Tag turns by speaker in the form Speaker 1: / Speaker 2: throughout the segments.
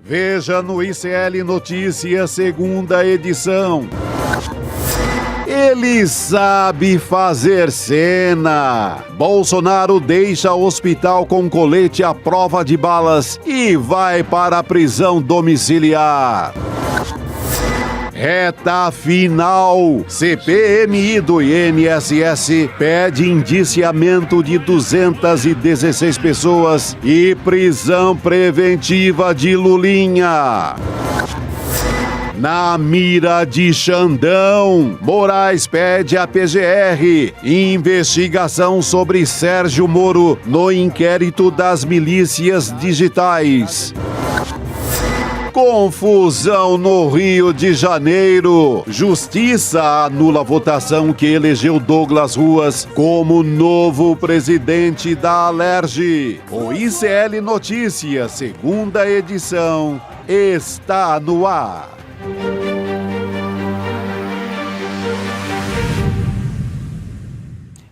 Speaker 1: Veja no ICL Notícias, segunda edição. Ele sabe fazer cena. Bolsonaro deixa o hospital com colete à prova de balas e vai para a prisão domiciliar. Reta final. CPMI do INSS pede indiciamento de 216 pessoas e prisão preventiva de Lulinha. Na mira de Xandão, Moraes pede à PGR investigação sobre Sérgio Moro no inquérito das milícias digitais. Confusão no Rio de Janeiro. Justiça anula a votação que elegeu Douglas Ruas como novo presidente da Alerj. O ICL Notícias, segunda edição, está no ar.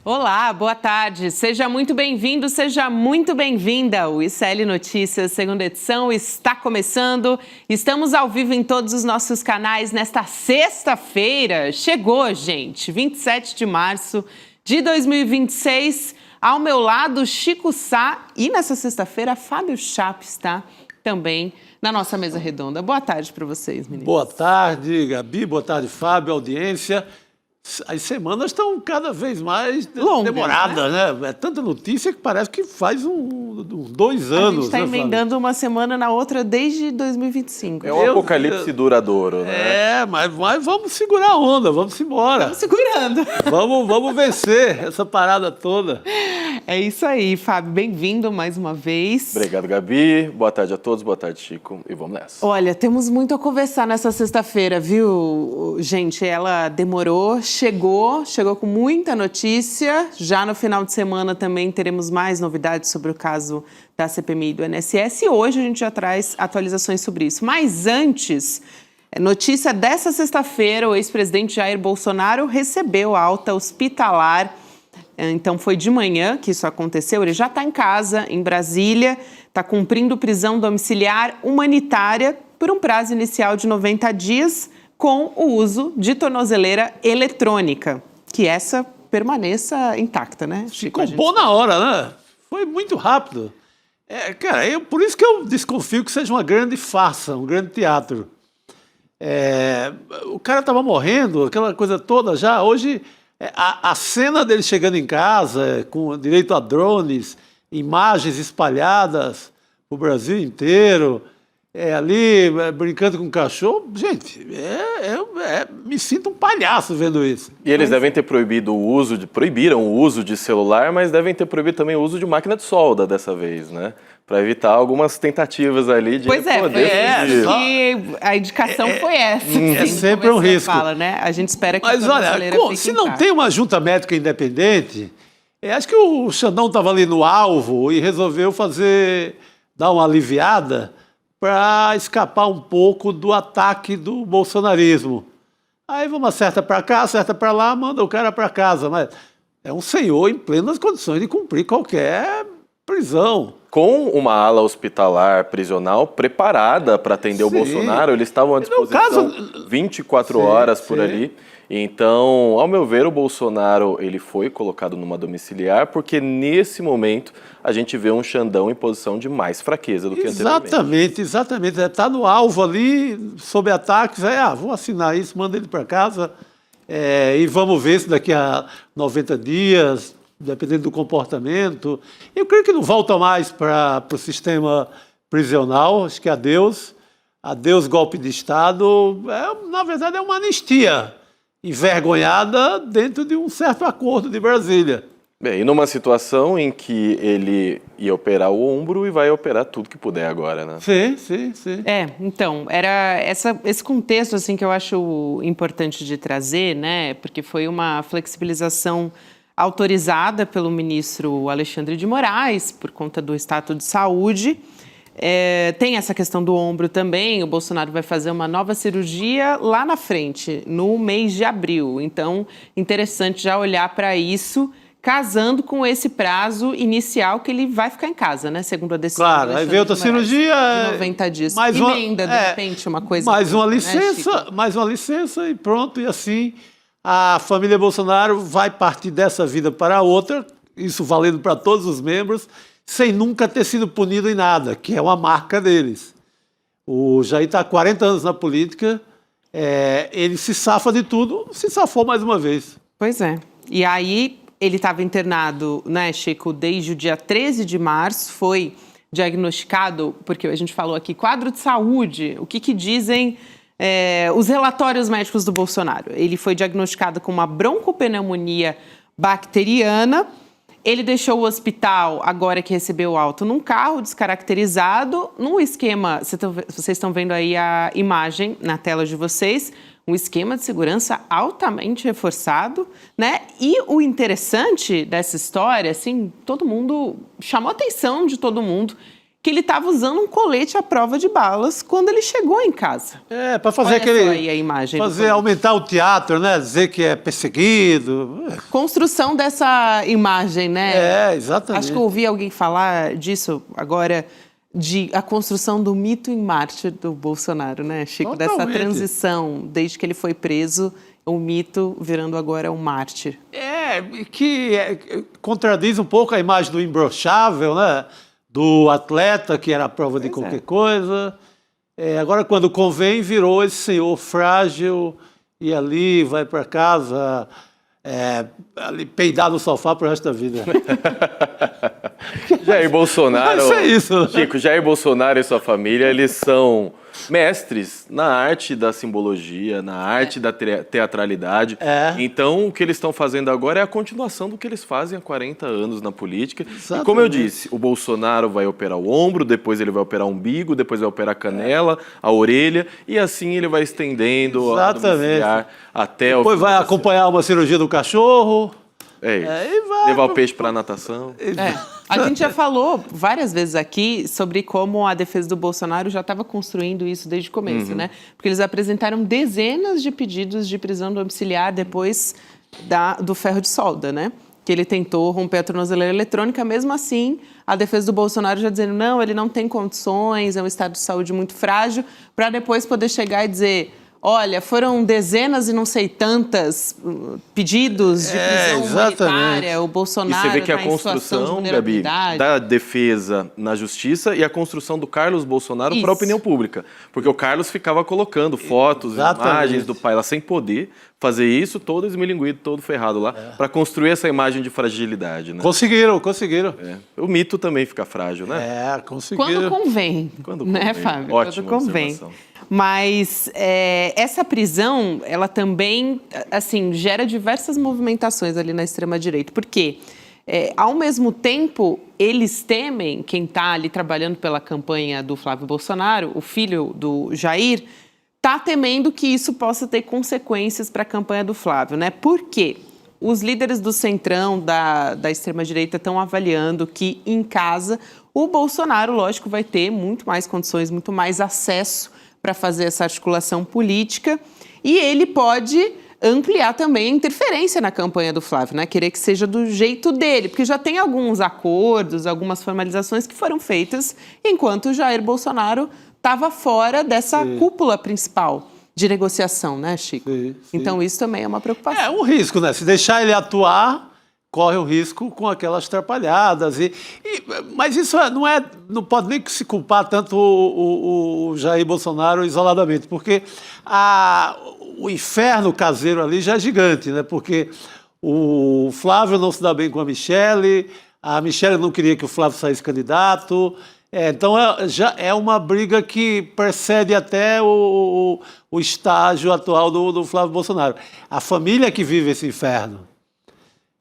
Speaker 2: Olá, boa tarde. Seja muito bem-vindo, seja muito bem-vinda. O ICL Notícias, segunda edição, está começando. Estamos ao vivo em todos os nossos canais nesta sexta-feira. Chegou, gente, 27 de março de 2026. Ao meu lado, Chico Sá. E nessa sexta-feira, Fábio Chape está também na nossa mesa redonda. Boa tarde para vocês, meninos.
Speaker 3: Boa tarde, Gabi. Boa tarde, Fábio, audiência. As semanas estão cada vez mais demoradas, né? É tanta notícia que parece que faz 2 anos. A gente
Speaker 2: está emendando uma semana na outra desde 2025.
Speaker 4: É um apocalipse duradouro, né?
Speaker 3: É, mas vamos segurar a onda, vamos embora.
Speaker 2: Vamos segurando.
Speaker 3: Vamos vencer essa parada toda.
Speaker 2: É isso aí, Fábio. Bem-vindo mais uma vez.
Speaker 4: Obrigado, Gabi. Boa tarde a todos. Boa tarde, Chico. E vamos nessa.
Speaker 2: Olha, temos muito a conversar nessa sexta-feira, viu, gente? Ela demorou, chegou com muita notícia. Já no final de semana também teremos mais novidades sobre o caso da CPMI e do INSS. E hoje a gente já traz atualizações sobre isso. Mas antes, notícia dessa sexta-feira, o ex-presidente Jair Bolsonaro recebeu alta hospitalar. Então, foi de manhã que isso aconteceu. Ele já está em casa, em Brasília, está cumprindo prisão domiciliar humanitária por um prazo inicial de 90 dias com o uso de tornozeleira eletrônica. Que essa permaneça intacta, né?
Speaker 3: Ficou bom na hora, né? Foi muito rápido. Cara, por isso que eu desconfio que seja uma grande farsa, um grande teatro. O cara estava morrendo, aquela coisa toda já. Hoje... A cena dele chegando em casa, com direito a drones, imagens espalhadas o Brasil inteiro, ali brincando com o cachorro, gente, me sinto um palhaço vendo isso.
Speaker 4: E eles devem ter proibiram o uso de celular, mas devem ter proibido também o uso de máquina de solda dessa vez, né? Para evitar algumas tentativas ali de
Speaker 2: pois
Speaker 4: poder fugir.
Speaker 2: Que a indicação foi essa.
Speaker 3: É sempre um risco.
Speaker 2: Fala, né? A gente espera que
Speaker 3: mas olha, se não tem uma junta médica independente, acho que o Xandão estava ali no alvo e resolveu dar uma aliviada para escapar um pouco do ataque do bolsonarismo. Aí vamos acerta para cá, acerta para lá, manda o cara para casa. Mas é um senhor em plenas condições de cumprir qualquer prisão.
Speaker 4: Com uma ala hospitalar prisional preparada para atender o Bolsonaro, eles estavam à disposição 24 horas por ali. Então, ao meu ver, o Bolsonaro ele foi colocado numa domiciliar porque nesse momento a gente vê um Xandão em posição de mais fraqueza do que anteriormente.
Speaker 3: Exatamente. Está no alvo ali, sob ataques. Vou assinar isso, manda ele para casa e vamos ver se daqui a 90 dias... dependendo do comportamento. Eu creio que não volta mais para o sistema prisional, acho que adeus golpe de Estado, na verdade é uma anistia envergonhada dentro de um certo acordo de Brasília.
Speaker 4: Bem, e numa situação em que ele ia operar o ombro e vai operar tudo que puder agora, né?
Speaker 3: Sim.
Speaker 2: Então, era esse contexto assim, que eu acho importante de trazer, né? Porque foi uma flexibilização autorizada pelo ministro Alexandre de Moraes, por conta do estado de saúde. Tem essa questão do ombro também. O Bolsonaro vai fazer uma nova cirurgia lá na frente, no mês de abril. Então, interessante já olhar para isso, casando com esse prazo inicial que ele vai ficar em casa, né? Segundo a decisão.
Speaker 3: Claro, aí veio outra cirurgia.
Speaker 2: De 90 dias.
Speaker 3: Mais
Speaker 2: emenda, de repente, uma coisa.
Speaker 3: Mais uma
Speaker 2: né,
Speaker 3: licença,
Speaker 2: Chico?
Speaker 3: mais uma licença e pronto. E assim, a família Bolsonaro vai partir dessa vida para outra, isso valendo para todos os membros, sem nunca ter sido punido em nada, que é uma marca deles. O Jair está há 40 anos na política, ele se safa de tudo, se safou mais uma vez.
Speaker 2: Pois é. E aí, ele estava internado, né, Chico, desde o dia 13 de março, foi diagnosticado, porque a gente falou aqui, quadro de saúde, o que dizem os relatórios médicos do Bolsonaro. Ele foi diagnosticado com uma broncopneumonia bacteriana. Ele deixou o hospital, agora que recebeu alta, num carro descaracterizado, num esquema, vocês estão vendo aí a imagem na tela de vocês, um esquema de segurança altamente reforçado, né? E o interessante dessa história, assim, todo mundo, chamou a atenção de todo mundo, que ele estava usando um colete à prova de balas quando ele chegou em casa.
Speaker 3: Para fazer
Speaker 2: Olha só aí a imagem
Speaker 3: fazer aumentar o teatro, né? Dizer que é perseguido.
Speaker 2: Construção dessa imagem, né?
Speaker 3: Exatamente.
Speaker 2: Acho que eu ouvi alguém falar disso agora, de a construção do mito em Marte do Bolsonaro, né, Chico?
Speaker 3: Totalmente.
Speaker 2: Dessa transição, desde que ele foi preso, o mito virando agora um mártir.
Speaker 3: Contradiz um pouco a imagem do imbrochável, né? Do atleta que era a prova de qualquer coisa. Agora, quando convém, virou esse senhor frágil e ali vai para casa ali peidar no sofá pro resto da vida.
Speaker 4: Jair Bolsonaro,
Speaker 3: Mas é isso, né?
Speaker 4: Chico, Jair Bolsonaro e sua família, eles são mestres na arte da simbologia, na arte da teatralidade. Então, o que eles estão fazendo agora é a continuação do que eles fazem há 40 anos na política.
Speaker 3: Exatamente.
Speaker 4: E como eu disse, o Bolsonaro vai operar o ombro, depois ele vai operar o umbigo, depois vai operar a canela, a orelha, e assim ele vai estendendo a domiciliar até o...
Speaker 3: Depois vai acompanhar uma cirurgia do cachorro.
Speaker 4: Levar o peixe para a natação.
Speaker 2: A gente já falou várias vezes aqui sobre como a defesa do Bolsonaro já estava construindo isso desde o começo, né? Porque eles apresentaram dezenas de pedidos de prisão domiciliar depois do ferro de solda, né? Que ele tentou romper a tornozeleira eletrônica. Mesmo assim, a defesa do Bolsonaro já dizendo não, ele não tem condições, é um estado de saúde muito frágil, para depois poder chegar e dizer... Olha, foram dezenas e não sei tantas pedidos de prisão humanitária, o Bolsonaro
Speaker 4: e você vê que a
Speaker 2: tá em situação de
Speaker 4: construção, Gabi, da defesa na justiça e a construção do Carlos Bolsonaro para a opinião pública. Porque o Carlos ficava colocando fotos, imagens do pai lá sem poder fazer isso, todo esmilinguido, todo ferrado lá, para construir essa imagem de fragilidade. Né?
Speaker 3: Conseguiram.
Speaker 4: O mito também fica frágil, né?
Speaker 2: Quando
Speaker 3: Conseguiram.
Speaker 2: convém, né, Fábio?
Speaker 4: Ótima
Speaker 2: Quando convém.
Speaker 4: observação.
Speaker 2: Mas essa prisão, ela também, assim, gera diversas movimentações ali na extrema-direita. Porque, ao mesmo tempo, eles temem, quem está ali trabalhando pela campanha do Flávio Bolsonaro, o filho do Jair, está temendo que isso possa ter consequências para a campanha do Flávio, né? Por quê? Os líderes do centrão, da extrema-direita, estão avaliando que, em casa, o Bolsonaro, lógico, vai ter muito mais condições, muito mais acesso para fazer essa articulação política, e ele pode ampliar também a interferência na campanha do Flávio, né? Querer que seja do jeito dele, porque já tem alguns acordos, algumas formalizações que foram feitas enquanto o Jair Bolsonaro estava fora dessa cúpula principal de negociação, né, Chico?
Speaker 3: Sim.
Speaker 2: Então isso também é uma preocupação.
Speaker 3: É um risco, né? Se deixar ele atuar, corre o risco com aquelas atrapalhadas. Mas isso não pode nem se culpar tanto o Jair Bolsonaro isoladamente, porque o inferno caseiro ali já é gigante, né? Porque o Flávio não se dá bem com a Michelle não queria que o Flávio saísse candidato. Então já é uma briga que precede até o estágio atual do Flávio Bolsonaro. A família que vive esse inferno.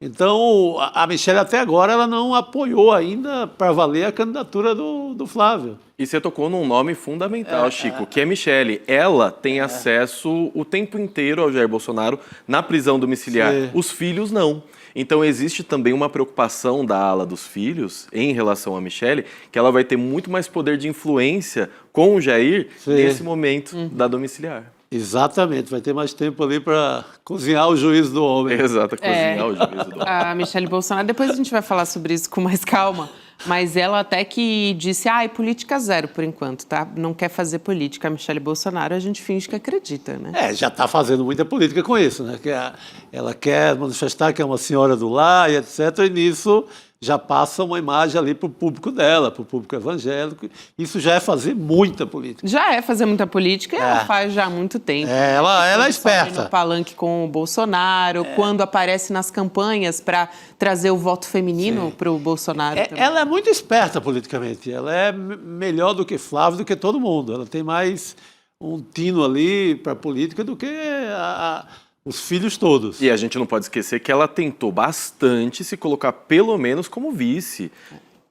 Speaker 3: Então, a Michelle até agora ela não apoiou ainda para valer a candidatura do Flávio.
Speaker 4: E você tocou num nome fundamental, Chico, que é Michelle. Ela tem acesso o tempo inteiro ao Jair Bolsonaro na prisão domiciliar.
Speaker 3: Sim.
Speaker 4: Os filhos não. Então existe também uma preocupação da ala dos filhos em relação a Michelle, que ela vai ter muito mais poder de influência com o Jair nesse momento da domiciliar.
Speaker 3: Exatamente, vai ter mais tempo ali para cozinhar o juízo do homem.
Speaker 4: Exato, cozinhar o juízo do homem.
Speaker 2: A Michelle Bolsonaro, depois a gente vai falar sobre isso com mais calma, mas ela até que disse, política zero por enquanto, tá? Não quer fazer política. A Michelle Bolsonaro, a gente finge que acredita, né?
Speaker 3: Já está fazendo muita política com isso, né? Ela quer manifestar que é uma senhora do lar e etc. E nisso já passa uma imagem ali para o público dela, para o público evangélico. Isso já é fazer muita política.
Speaker 2: Já é fazer muita política e ela faz já há muito tempo.
Speaker 3: Ela é esperta.
Speaker 2: No palanque com o Bolsonaro, quando aparece nas campanhas para trazer o voto feminino para o Bolsonaro também.
Speaker 3: Ela é muito esperta politicamente. Ela é melhor do que Flávio, do que todo mundo. Ela tem mais um tino ali para a política do que os filhos todos.
Speaker 4: E a gente não pode esquecer que ela tentou bastante se colocar pelo menos como vice.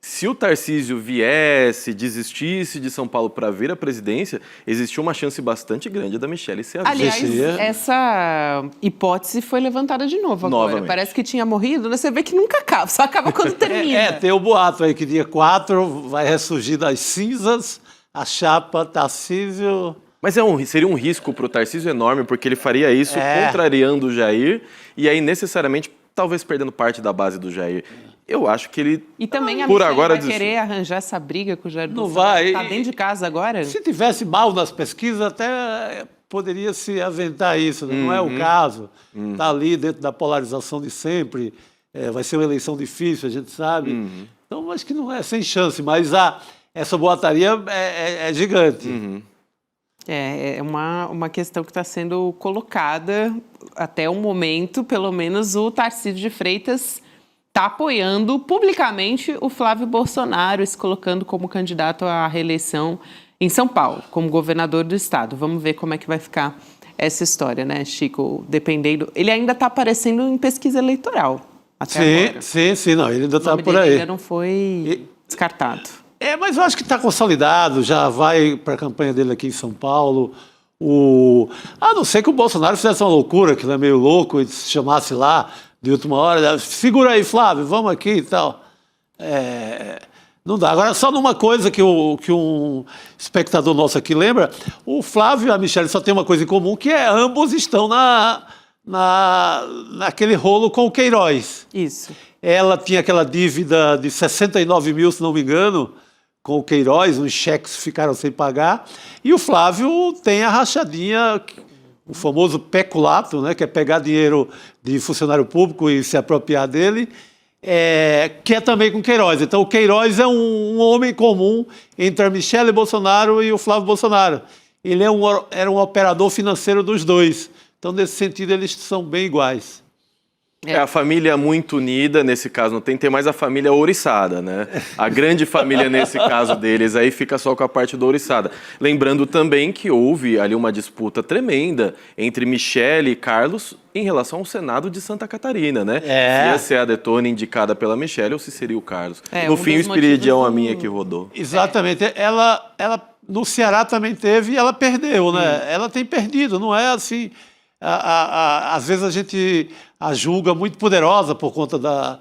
Speaker 4: Se o Tarcísio viesse, desistisse de São Paulo para vir à presidência, existia uma chance bastante grande da Michelle ser a vice.
Speaker 2: Aliás, essa hipótese foi levantada de novo agora.
Speaker 4: Novamente.
Speaker 2: Parece que tinha morrido, né? Você vê que nunca acaba, só acaba quando termina.
Speaker 3: Tem o boato aí que dia 4 vai ressurgir das cinzas a chapa Tarcísio...
Speaker 4: Mas seria um risco para o Tarcísio enorme, porque ele faria isso contrariando o Jair e aí necessariamente talvez perdendo parte da base do Jair. Eu acho que ele,
Speaker 2: E também a
Speaker 4: por
Speaker 2: Michelle
Speaker 4: agora,
Speaker 2: vai querer arranjar essa briga com o Jair
Speaker 3: Não
Speaker 2: Bolsonaro.
Speaker 3: vai.
Speaker 2: Tá dentro de casa agora?
Speaker 3: Se tivesse mal nas pesquisas, até poderia se aventar isso, né? Não é o caso. Está ali dentro da polarização de sempre. Vai ser uma eleição difícil, a gente sabe. Então, acho que não é sem chance, mas essa boataria é gigante.
Speaker 2: É uma questão que está sendo colocada até o momento, pelo menos o Tarcísio de Freitas está apoiando publicamente o Flávio Bolsonaro, se colocando como candidato à reeleição em São Paulo, como governador do estado. Vamos ver como é que vai ficar essa história, né, Chico? Dependendo... Ele ainda está aparecendo em pesquisa eleitoral até agora.
Speaker 3: Sim, não, ele ainda está por
Speaker 2: Ele
Speaker 3: aí.
Speaker 2: ainda não foi descartado.
Speaker 3: Mas eu acho que está consolidado, já vai para a campanha dele aqui em São Paulo. A não ser que o Bolsonaro fizesse uma loucura, que ele é meio louco, e se chamasse lá de última hora, segura aí, Flávio, vamos aqui e tal. Não dá. Agora, só numa coisa que um espectador nosso aqui lembra, o Flávio e a Michelle só tem uma coisa em comum, que ambos estão naquele rolo com o Queiroz.
Speaker 2: Isso.
Speaker 3: Ela tinha aquela dívida de 69 mil, se não me engano, com o Queiroz, uns cheques ficaram sem pagar, e o Flávio tem a rachadinha, o famoso peculato, né, que é pegar dinheiro de funcionário público e se apropriar dele, que é também com o Queiroz. Então o Queiroz é um homem comum entre a Michelle Bolsonaro e o Flávio Bolsonaro. Ele era um operador financeiro dos dois. Então, nesse sentido, eles são bem iguais.
Speaker 4: A família muito unida, nesse caso não tem mais a família ouriçada, né? A grande família, nesse caso deles, aí fica só com a parte do ouriçada. Lembrando também que houve ali uma disputa tremenda entre Michelle e Carlos em relação ao Senado de Santa Catarina, né? Se ia ser a Detone indicada pela Michelle ou se seria o Carlos. No fim, o Espiridião a minha que rodou.
Speaker 3: Exatamente. Ela no Ceará também teve e ela perdeu, né? Ela tem perdido, não é assim... Às vezes a gente a julga muito poderosa por conta da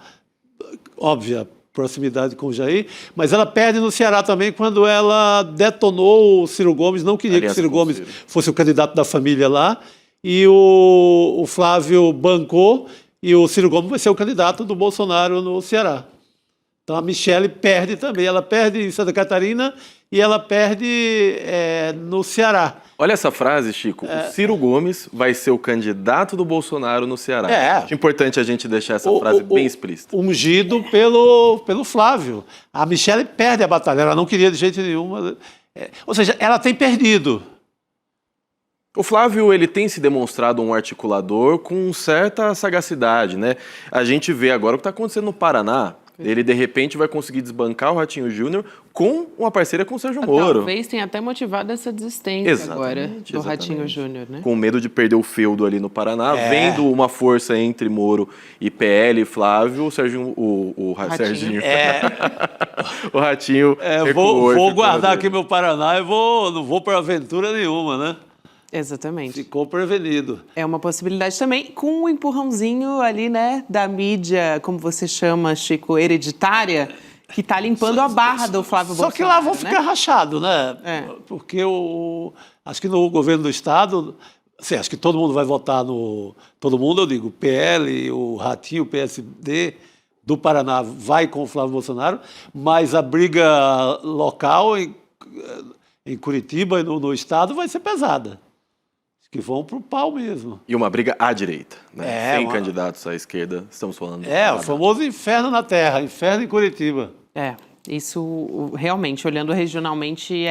Speaker 3: óbvia proximidade com o Jair, mas ela perde no Ceará também quando ela detonou o Ciro Gomes, não queria que o Ciro Gomes fosse o candidato da família lá, e o Flávio bancou, e o Ciro Gomes vai ser o candidato do Bolsonaro no Ceará. Então a Michelle perde também, ela perde em Santa Catarina e ela perde no Ceará.
Speaker 4: Olha essa frase, Chico. O Ciro Gomes vai ser o candidato do Bolsonaro no Ceará. Acho importante a gente deixar essa frase bem explícita.
Speaker 3: Ungido pelo Flávio. A Michelle perde a batalha, ela não queria de jeito nenhum. Ou seja, ela tem perdido.
Speaker 4: O Flávio, ele tem se demonstrado um articulador com certa sagacidade, né? A gente vê agora o que está acontecendo no Paraná. Ele, de repente, vai conseguir desbancar o Ratinho Júnior com uma parceria com o Sérgio Moro.
Speaker 2: Talvez tenha até motivado essa desistência agora do Ratinho Júnior, né?
Speaker 4: Com medo de perder o feudo ali no Paraná, vendo uma força entre Moro e PL e Flávio, o Serginho... O Serginho. O Ratinho...
Speaker 3: Vou guardar aqui meu Paraná e não vou para aventura nenhuma, né?
Speaker 2: Exatamente.
Speaker 3: Ficou prevenido.
Speaker 2: É uma possibilidade também, com um empurrãozinho ali, né, da mídia, como você chama, Chico, hereditária, que está limpando a barra do Flávio Bolsonaro.
Speaker 3: Só que lá vão ficar rachados, né? Porque acho que no governo do Estado, assim, acho que todo mundo vai votar no... Todo mundo, eu digo, o PL, o Ratinho, o PSD do Paraná vai com o Flávio Bolsonaro, mas a briga local em Curitiba e no Estado vai ser pesada. Acho que vão pro pau mesmo.
Speaker 4: E uma briga à direita, né? Sem candidatos à esquerda, estamos falando.
Speaker 3: O famoso inferno na terra, inferno em Curitiba.
Speaker 2: Isso realmente, olhando regionalmente,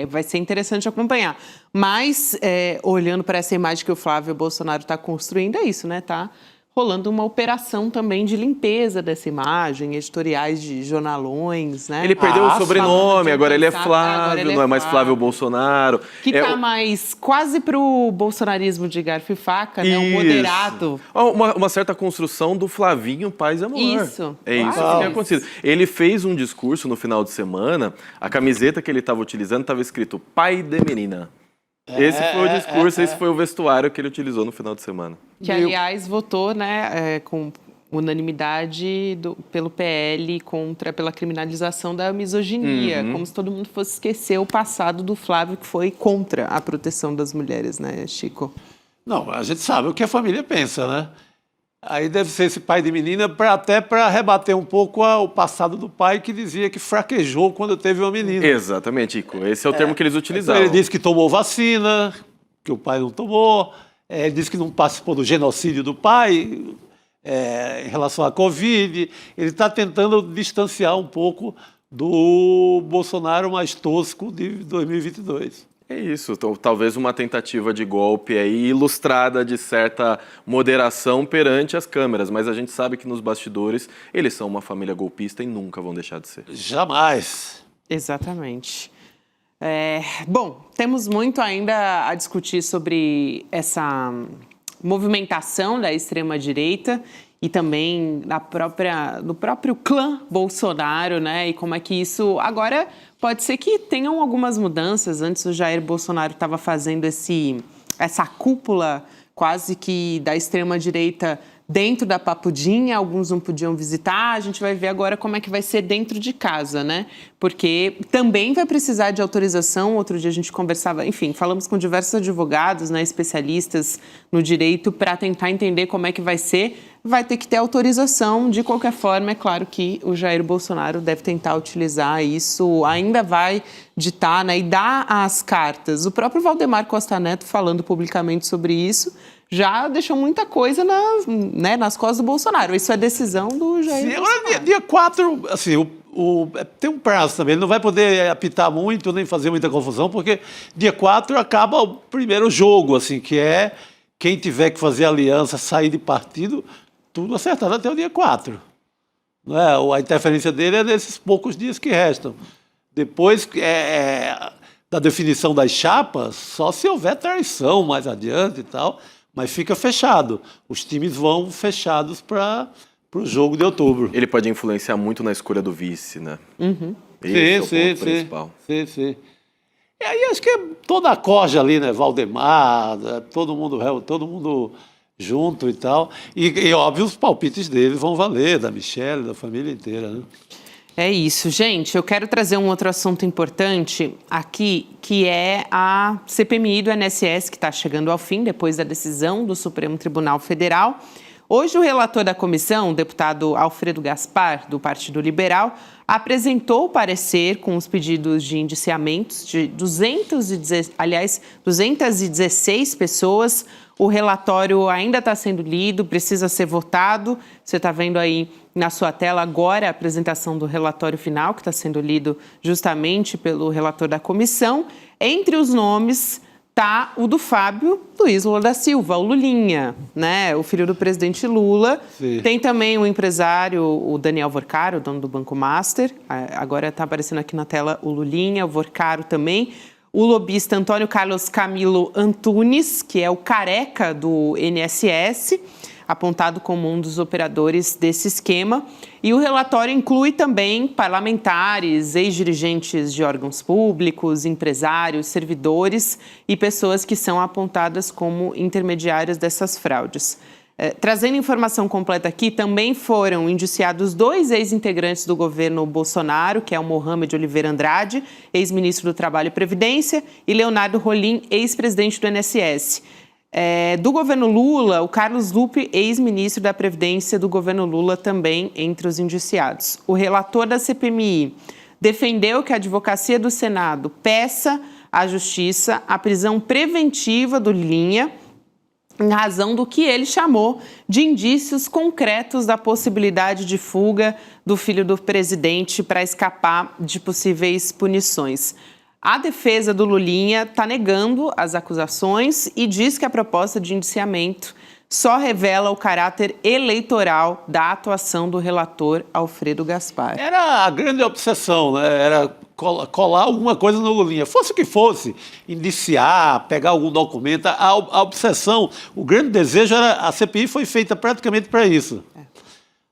Speaker 2: vai ser interessante acompanhar. Mas, olhando para essa imagem que o Flávio Bolsonaro está construindo, é isso, né? Tá rolando uma operação também de limpeza dessa imagem, editoriais de jornalões, né?
Speaker 4: Ele perdeu o sobrenome, agora ele é Flávio, não é mais Flávio Bolsonaro.
Speaker 2: Que tá mais quase pro bolsonarismo de garfo e faca, né? O moderado.
Speaker 4: Uma certa construção do Flavinho Paz e Amor.
Speaker 2: Isso.
Speaker 4: É isso que tem acontecido. Ele fez um discurso no final de semana, a camiseta que ele estava utilizando estava escrito Pai de Menina. Esse foi o discurso, esse foi o vestuário que ele utilizou no final de semana.
Speaker 2: Que, aliás, votou, né, com unanimidade pelo PL pela criminalização da misoginia, como se todo mundo fosse esquecer o passado do Flávio, que foi contra a proteção das mulheres, né, Chico?
Speaker 3: Não, a gente sabe o que a família pensa, né? Aí deve ser esse pai de menina até para rebater um pouco o passado do pai, que dizia que fraquejou quando teve uma menina.
Speaker 4: Exatamente, Ico. Esse é o termo que eles utilizavam.
Speaker 3: Então, ele disse que tomou vacina, que o pai não tomou. Ele disse que não participou do genocídio do pai em relação à Covid. Ele está tentando distanciar um pouco do Bolsonaro mais tosco de 2022.
Speaker 4: É isso, talvez uma tentativa de golpe aí ilustrada de certa moderação perante as câmeras, mas a gente sabe que nos bastidores eles são uma família golpista e nunca vão deixar de ser.
Speaker 3: Jamais.
Speaker 2: Exatamente. Bom, temos muito ainda a discutir sobre essa movimentação da extrema-direita e também do próprio clã Bolsonaro, né? E como é que isso... Agora, pode ser que tenham algumas mudanças. Antes o Jair Bolsonaro estava fazendo essa cúpula quase que da extrema-direita dentro da Papudinha, alguns não podiam visitar. A gente vai ver agora como é que vai ser dentro de casa, né? Porque também vai precisar de autorização. Outro dia a gente conversava, enfim, falamos com diversos advogados, né, especialistas no direito para tentar entender como é que vai ser. Vai ter que ter autorização. De qualquer forma, é claro que o Jair Bolsonaro deve tentar utilizar isso, ainda vai ditar, né, e dar as cartas. O próprio Valdemar Costa Neto, falando publicamente sobre isso, já deixou muita coisa nas costas do Bolsonaro. Isso é decisão do Jair Bolsonaro.
Speaker 3: Agora, dia 4, assim, tem um prazo também. Ele não vai poder apitar muito, nem fazer muita confusão, porque dia 4 acaba o primeiro jogo, assim, que é quem tiver que fazer aliança, sair de partido, tudo acertado até o dia 4. Não é? A interferência dele é nesses poucos dias que restam. Depois da definição das chapas, só se houver traição mais adiante e tal, mas fica fechado. Os times vão fechados para o jogo de outubro.
Speaker 4: Ele pode influenciar muito na escolha do vice, né?
Speaker 3: Esse é o ponto principal. Sim. E aí acho que é toda a corja ali, né? Valdemar, todo mundo junto e tal. E óbvio, os palpites deles vão valer, da Michelle, da família inteira, né?
Speaker 2: É isso, gente. Eu quero trazer um outro assunto importante aqui, que é a CPMI do INSS, que está chegando ao fim depois da decisão do Supremo Tribunal Federal. Hoje, o relator da comissão, o deputado Alfredo Gaspar, do Partido Liberal, apresentou o parecer com os pedidos de indiciamentos de 216 pessoas. O relatório ainda está sendo lido, precisa ser votado. Você está vendo aí na sua tela agora a apresentação do relatório final, que está sendo lido justamente pelo relator da comissão. Entre os nomes está o do Fábio Luiz Lula da Silva, o Lulinha, né? O filho do presidente Lula. Sim. Tem também o empresário, o Daniel Vorcaro, dono do Banco Master. Agora está aparecendo aqui na tela o Lulinha, o Vorcaro também. O lobista Antônio Carlos Camilo Antunes, que é o careca do INSS, apontado como um dos operadores desse esquema. E o relatório inclui também parlamentares, ex-dirigentes de órgãos públicos, empresários, servidores e pessoas que são apontadas como intermediários dessas fraudes. Trazendo informação completa aqui, também foram indiciados 2 ex-integrantes do governo Bolsonaro, que é o Mohamed Oliveira Andrade, ex-ministro do Trabalho e Previdência, e Leonardo Rolim, ex-presidente do INSS. Do governo Lula, o Carlos Lupe, ex-ministro da Previdência do governo Lula, também entre os indiciados. O relator da CPMI defendeu que a Advocacia do Senado peça à Justiça a prisão preventiva do Lulinha, em razão do que ele chamou de indícios concretos da possibilidade de fuga do filho do presidente para escapar de possíveis punições. A defesa do Lulinha está negando as acusações e diz que a proposta de indiciamento só revela o caráter eleitoral da atuação do relator Alfredo Gaspar.
Speaker 3: Era a grande obsessão, né? Era colar alguma coisa no Lulinha. Fosse o que fosse, indiciar, pegar algum documento, a obsessão, o grande desejo era... A CPI foi feita praticamente para isso.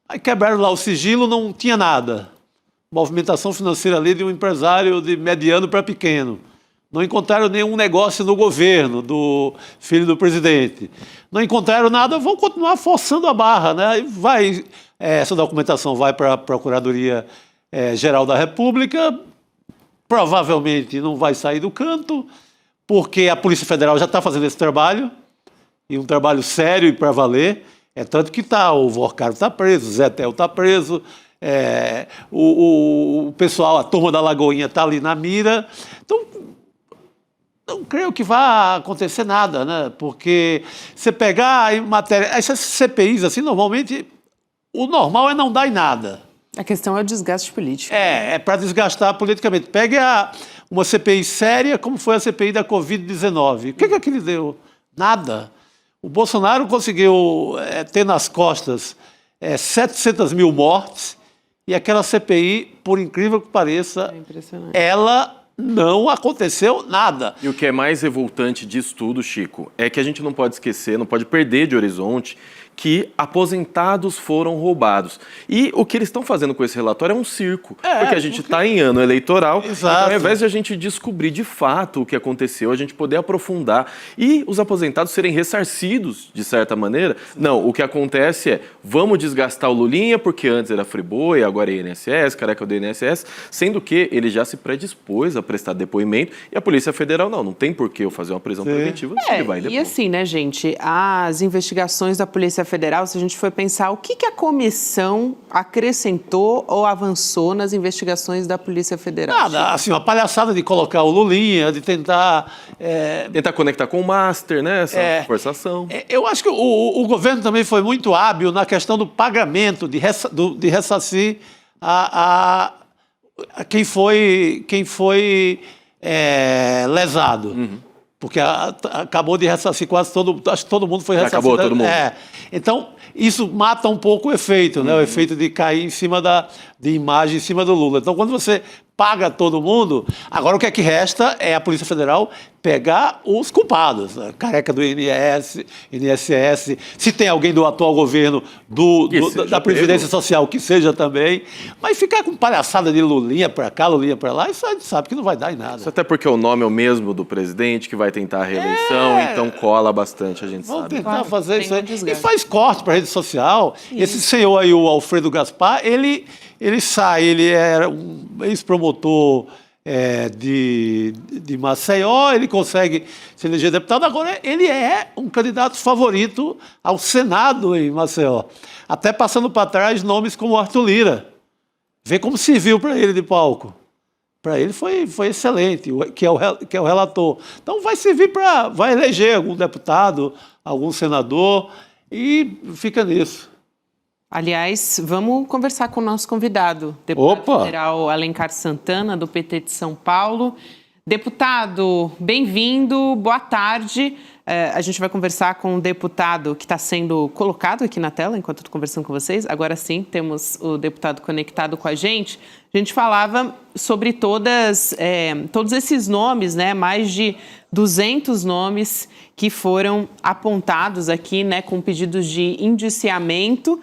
Speaker 3: Aí quebraram lá o sigilo, não tinha nada. Movimentação financeira ali de um empresário de mediano para pequeno. Não encontraram nenhum negócio no governo do filho do presidente. Não encontraram nada, vão continuar forçando a barra, né? Essa documentação vai para a Procuradoria-Geral da República, provavelmente não vai sair do canto, porque a Polícia Federal já está fazendo esse trabalho, e um trabalho sério e para valer. Tanto que o Vorcaro está preso, o Zé Tel está preso, o pessoal, a turma da Lagoinha está ali na mira. Então, não creio que vá acontecer nada, né? Porque você pegar em matéria... Essas CPIs, assim, normalmente, o normal é não dar em nada.
Speaker 2: A questão é o desgaste político.
Speaker 3: É para desgastar politicamente. Pegue uma CPI séria, como foi a CPI da Covid-19. O que aquilo deu? Nada. O Bolsonaro conseguiu ter nas costas 700 mil mortes, e aquela CPI, por incrível que pareça, ela não aconteceu nada.
Speaker 4: E o que é mais revoltante disso tudo, Chico, é que a gente não pode esquecer, não pode perder de horizonte que aposentados foram roubados. E o que eles estão fazendo com esse relatório é um circo. Porque a gente está em ano eleitoral.
Speaker 3: Exato.
Speaker 4: Então, ao invés de a gente descobrir de fato o que aconteceu, a gente poder aprofundar e os aposentados serem ressarcidos, de certa maneira, não, o que acontece é, vamos desgastar o Lulinha, porque antes era Friboi, agora é INSS, careca do INSS, sendo que ele já se predispôs a prestar depoimento, e a Polícia Federal, não tem por que eu fazer uma prisão preventiva, se ele vai depois.
Speaker 2: E assim, né, gente, as investigações da Polícia Federal, se a gente for pensar, o que a comissão acrescentou ou avançou nas investigações da Polícia Federal?
Speaker 3: Nada, assim, uma palhaçada de colocar o Lulinha, de tentar...
Speaker 4: Tentar conectar com o Master, né, essa forçação.
Speaker 3: Eu acho que o governo também foi muito hábil na questão do pagamento, de ressarcir a quem foi lesado. Uhum. Porque acabou de ressarcir quase acho que todo mundo foi ressarcido.
Speaker 4: Acabou todo mundo.
Speaker 3: Então, isso mata um pouco o efeito, né? O efeito de cair em cima de imagem, em cima do Lula. Então, quando você paga todo mundo, agora o que é que resta é a Polícia Federal pegar os culpados. A careca do INSS, se tem alguém do atual governo da Previdência Social, que seja também. Mas ficar com palhaçada de Lulinha para cá, Lulinha para lá, isso a gente sabe que não vai dar em nada.
Speaker 4: Isso até porque o nome é o mesmo do presidente, que vai tentar a reeleição, então cola bastante, a gente sabe.
Speaker 3: Vamos tentar fazer isso aí. E faz corte para a rede social. Isso. Esse senhor aí, o Alfredo Gaspar, ele era um ex-promotor de Maceió, ele consegue se eleger deputado, agora ele é um candidato favorito ao Senado em Maceió. Até passando para trás nomes como Arthur Lira. Vê como serviu para ele de palco. Para ele foi excelente, que é o relator. Então vai eleger algum deputado, algum senador, e fica nisso.
Speaker 2: Aliás, vamos conversar com o nosso convidado, deputado federal Alencar Santana, do PT de São Paulo. Deputado, bem-vindo, boa tarde. A gente vai conversar com um deputado que está sendo colocado aqui na tela enquanto eu estou conversando com vocês. Agora sim, temos o deputado conectado com a gente. A gente falava sobre todos esses nomes, né? Mais de 200 nomes que foram apontados aqui, né? Com pedidos de indiciamento.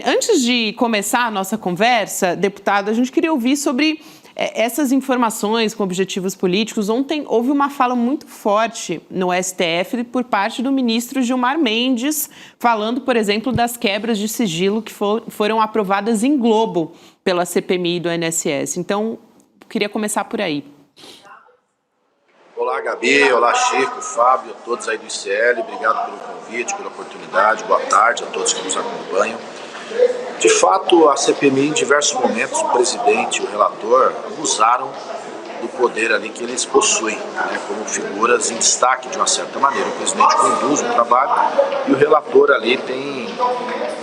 Speaker 2: Antes de começar a nossa conversa, deputado, a gente queria ouvir sobre essas informações com objetivos políticos, ontem houve uma fala muito forte no STF por parte do ministro Gilmar Mendes, falando, por exemplo, das quebras de sigilo que foram aprovadas em Globo pela CPMI do INSS. Então, queria começar por aí.
Speaker 5: Olá, Gabi, olá, Chico, Fábio, todos aí do ICL, obrigado pelo convite, pela oportunidade, boa tarde a todos que nos acompanham. De fato, a CPMI, em diversos momentos, o presidente e o relator abusaram do poder ali que eles possuem, né, como figuras em destaque de uma certa maneira. O presidente conduz o trabalho e o relator ali tem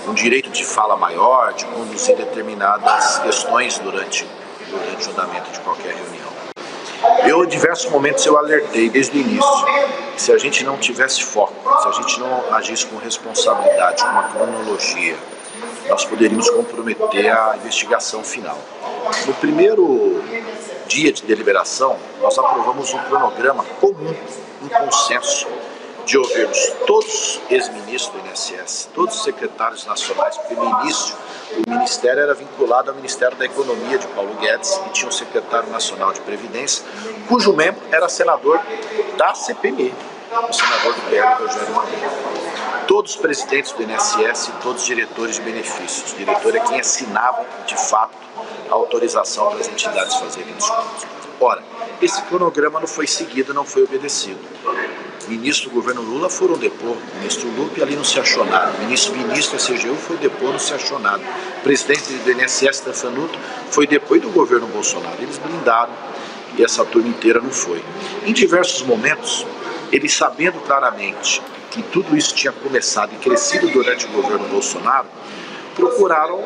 Speaker 5: um direito de fala maior, de conduzir determinadas questões durante o andamento de qualquer reunião. Em diversos momentos eu alertei desde o início que se a gente não tivesse foco, se a gente não agisse com responsabilidade, com uma cronologia, nós poderíamos comprometer a investigação final. No primeiro dia de deliberação, nós aprovamos um cronograma comum, um consenso, de ouvirmos todos os ex-ministros do INSS, todos os secretários nacionais, porque no início o Ministério era vinculado ao Ministério da Economia de Paulo Guedes e tinha um secretário nacional de Previdência, cujo membro era senador da CPMI, o senador do PL, Rogério Marinho. Todos os presidentes do INSS e todos os diretores de benefícios. O diretor é quem assinava, de fato, a autorização para as entidades fazerem descontos. Ora, esse cronograma não foi seguido, não foi obedecido. O ministro do governo Lula foram depor, o ministro Lupe ali não se achou nada, o ministro Vinícius da CGU foi depor, não se achou nada. O presidente do INSS, Stefanuto, foi depor e do governo Bolsonaro. Eles blindaram e essa turma inteira não foi. Em diversos momentos, eles sabendo claramente que tudo isso tinha começado e crescido durante o governo Bolsonaro, procuraram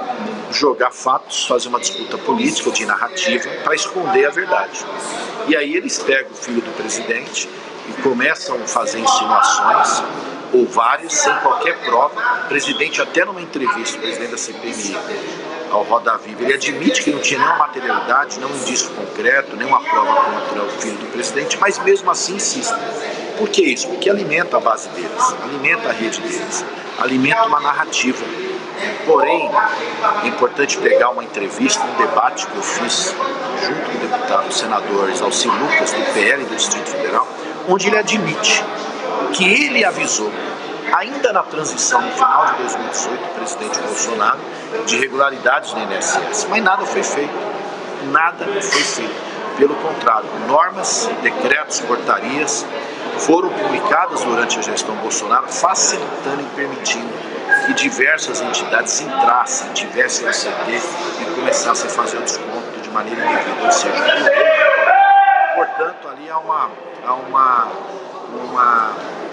Speaker 5: jogar fatos, fazer uma disputa política de narrativa para esconder a verdade. E aí eles pegam o filho do presidente e começam a fazer insinuações, ou várias, sem qualquer prova. O presidente, até numa entrevista, o presidente da CPMI, ao Roda Viva, ele admite que não tinha nenhuma materialidade, nenhum indício concreto, nenhuma prova contra o filho do presidente, mas mesmo assim insiste. Por que isso? Porque alimenta a base deles, alimenta a rede deles, alimenta uma narrativa. Porém, é importante pegar uma entrevista, um debate que eu fiz junto com o deputado, o senador Exalci Lucas, do PL do Distrito Federal, onde ele admite que ele avisou, ainda na transição, no final de 2018, o presidente Bolsonaro, de irregularidades no INSS. Mas nada foi feito. Nada foi feito. Pelo contrário, normas, decretos, portarias foram publicadas durante a gestão Bolsonaro, facilitando e permitindo que diversas entidades entrassem, tivessem o CD e começassem a fazer o desconto de maneira indevida, ou seja, portanto, ali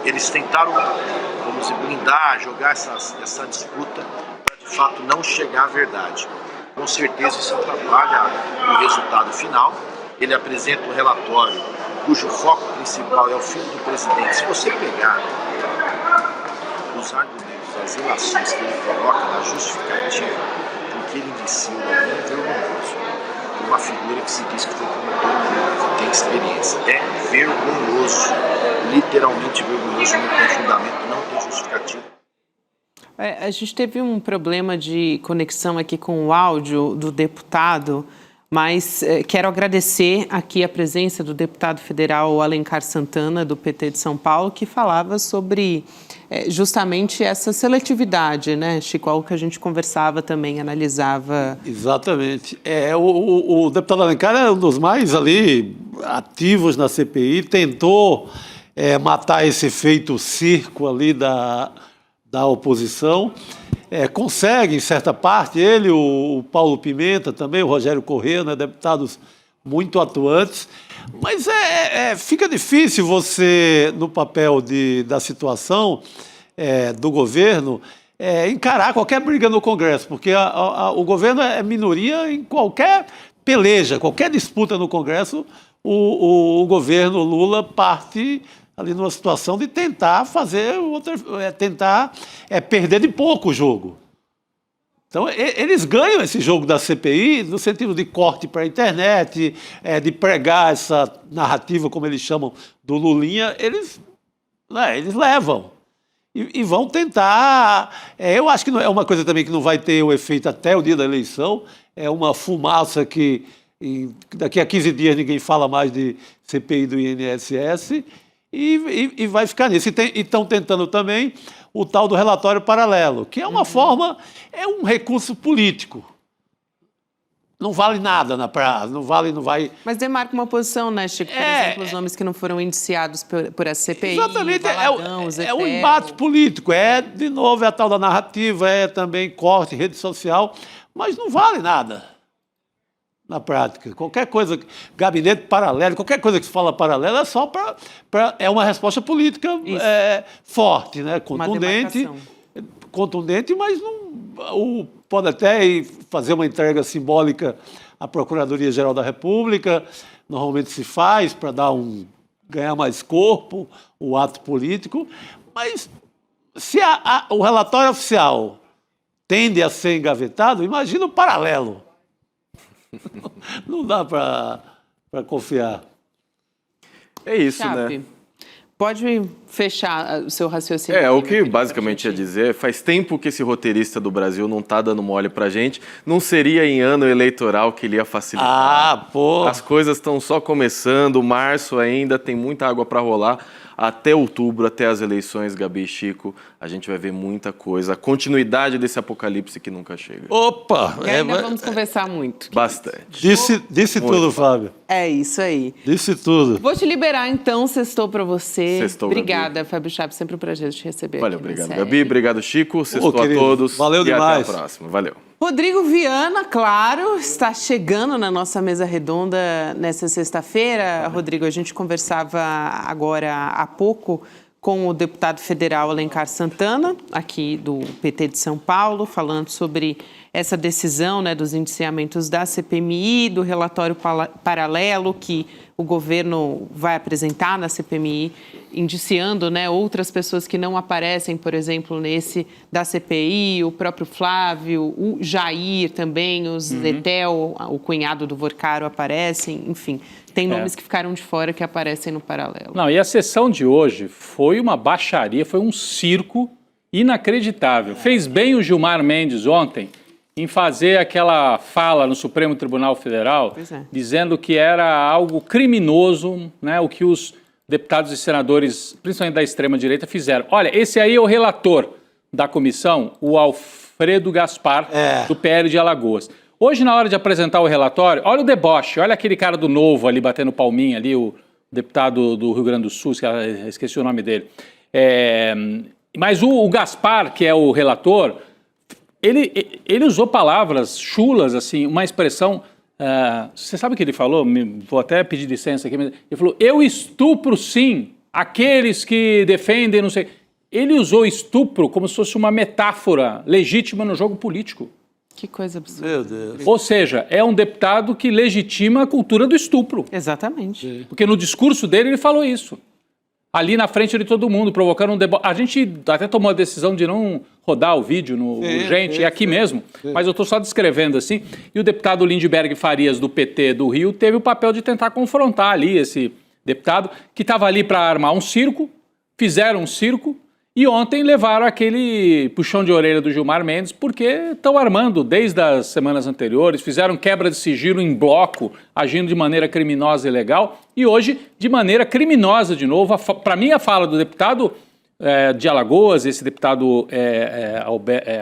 Speaker 5: eles tentaram, vamos dizer, blindar, jogar essa disputa para de fato não chegar à verdade. Com certeza isso atrapalha o resultado final. Ele apresenta um relatório cujo foco principal é o filho do presidente. Se você pegar os argumentos, as ilações que ele coloca na justificativa, porque ele indiciou é vergonhoso. Uma figura que se diz que foi promotor público, que tem experiência. É vergonhoso, literalmente vergonhoso, não tem fundamento, não tem justificativa.
Speaker 2: A gente teve um problema de conexão aqui com o áudio do deputado, mas quero agradecer aqui a presença do deputado federal Alencar Santana, do PT de São Paulo, que falava sobre justamente essa seletividade, né, Chico? Algo que a gente conversava também, analisava.
Speaker 3: Exatamente. O deputado Alencar é um dos mais ali ativos na CPI, tentou matar esse efeito circo ali da oposição. Consegue, em certa parte, ele, o Paulo Pimenta também, o Rogério Corrêa, né, deputados muito atuantes, mas fica difícil você, no papel da situação do governo, encarar qualquer briga no Congresso, porque o governo é minoria em qualquer peleja, qualquer disputa no Congresso, o governo Lula parte ali numa situação de tentar perder de pouco o jogo. Então, eles ganham esse jogo da CPI no sentido de corte para a internet, de pregar essa narrativa, como eles chamam, do Lulinha, eles levam. E vão tentar... eu acho que é uma coisa também que não vai ter o efeito até o dia da eleição, é uma fumaça que daqui a 15 dias ninguém fala mais de CPI do INSS e vai ficar nisso. E estão tentando também o tal do relatório paralelo, que é uma forma, é um recurso político. Não vale nada na praça, não vai...
Speaker 2: Mas demarca uma posição, né, Chico? Por exemplo, os nomes que não foram indiciados por essa CPI,
Speaker 3: exatamente,
Speaker 2: Valadão,
Speaker 3: é um embate político, de novo, é a tal da narrativa, é também corte, rede social, mas não vale nada na prática. Qualquer coisa, gabinete paralelo, qualquer coisa que se fala paralelo é só é uma resposta política forte, né, contundente, mas não... Pode até fazer uma entrega simbólica à Procuradoria-Geral da República, normalmente se faz para ganhar mais corpo, o ato político, mas se o relatório oficial tende a ser engavetado, imagina o paralelo. Não dá para confiar.
Speaker 4: É isso,
Speaker 2: Chape,
Speaker 4: né?
Speaker 2: pode fechar o seu raciocínio.
Speaker 4: O que basicamente ia dizer, faz tempo que esse roteirista do Brasil não tá dando mole pra gente, não seria em ano eleitoral que ele ia facilitar.
Speaker 3: Pô!
Speaker 4: As coisas estão só começando, março ainda, tem muita água para rolar. Até outubro, até as eleições, Gabi e Chico, a gente vai ver muita coisa. A continuidade desse apocalipse que nunca chega.
Speaker 3: Opa!
Speaker 2: E ainda vamos conversar muito.
Speaker 4: Bastante.
Speaker 3: Disse tudo, Fábio.
Speaker 2: É isso aí.
Speaker 3: Disse tudo.
Speaker 2: Vou te liberar, então. Sextou para você.
Speaker 4: Sextou,
Speaker 2: obrigada,
Speaker 4: Gabi.
Speaker 2: Fábio Chape. Sempre um prazer te receber
Speaker 4: Valeu,
Speaker 2: aqui.
Speaker 4: obrigado, Gabi. Obrigado, Chico. Sextou a
Speaker 3: querido,
Speaker 4: todos.
Speaker 3: valeu demais.
Speaker 4: Até a próxima. Valeu.
Speaker 2: Rodrigo Viana, claro, está chegando na nossa mesa redonda nessa sexta-feira. Rodrigo, a gente conversava agora há pouco com o deputado federal Alencar Santana, aqui do PT de São Paulo, falando sobre essa decisão, né, dos indiciamentos da CPMI, do relatório paralelo que o governo vai apresentar na CPMI, indiciando, né, outras pessoas que não aparecem, por exemplo, nesse da CPI, o próprio Flávio, o Jair também, o Zetel, o cunhado do Vorcaro aparecem, enfim, tem nomes que ficaram de fora que aparecem no paralelo.
Speaker 6: Não, e a sessão de hoje foi uma baixaria, foi um circo inacreditável. Fez bem o Gilmar Mendes ontem em fazer aquela fala no Supremo Tribunal Federal, dizendo que era algo criminoso, né, o que os deputados e senadores, principalmente da extrema-direita, fizeram. Olha, esse aí é o relator da comissão, o Alfredo Gaspar, do PL de Alagoas. Hoje, na hora de apresentar o relatório, olha o deboche, olha aquele cara do Novo ali batendo palminha ali, o deputado do Rio Grande do Sul, esqueci o nome dele. Mas o Gaspar, que é o relator, ele usou palavras chulas, assim, uma expressão... você sabe o que ele falou? Vou até pedir licença aqui. Mas ele falou, eu estupro sim aqueles que defendem, não sei... Ele usou estupro como se fosse uma metáfora legítima no jogo político.
Speaker 2: Que coisa absurda.
Speaker 3: Meu Deus.
Speaker 6: Ou seja, é um deputado que legitima a cultura do estupro.
Speaker 2: Exatamente.
Speaker 6: Porque no discurso dele ele falou isso. Ali na frente de todo mundo, provocando um debate. A gente até tomou a decisão de não rodar o vídeo no Urgente, é aqui mesmo, mas eu estou só descrevendo assim. E o deputado Lindbergh Farias, do PT do Rio, teve o papel de tentar confrontar ali esse deputado, que estava ali para armar um circo, fizeram um circo, e ontem levaram aquele puxão de orelha do Gilmar Mendes, porque estão armando desde as semanas anteriores, fizeram quebra de sigilo em bloco, agindo de maneira criminosa e ilegal, e hoje, de maneira criminosa de novo. Para mim, a fala do deputado de Alagoas, esse deputado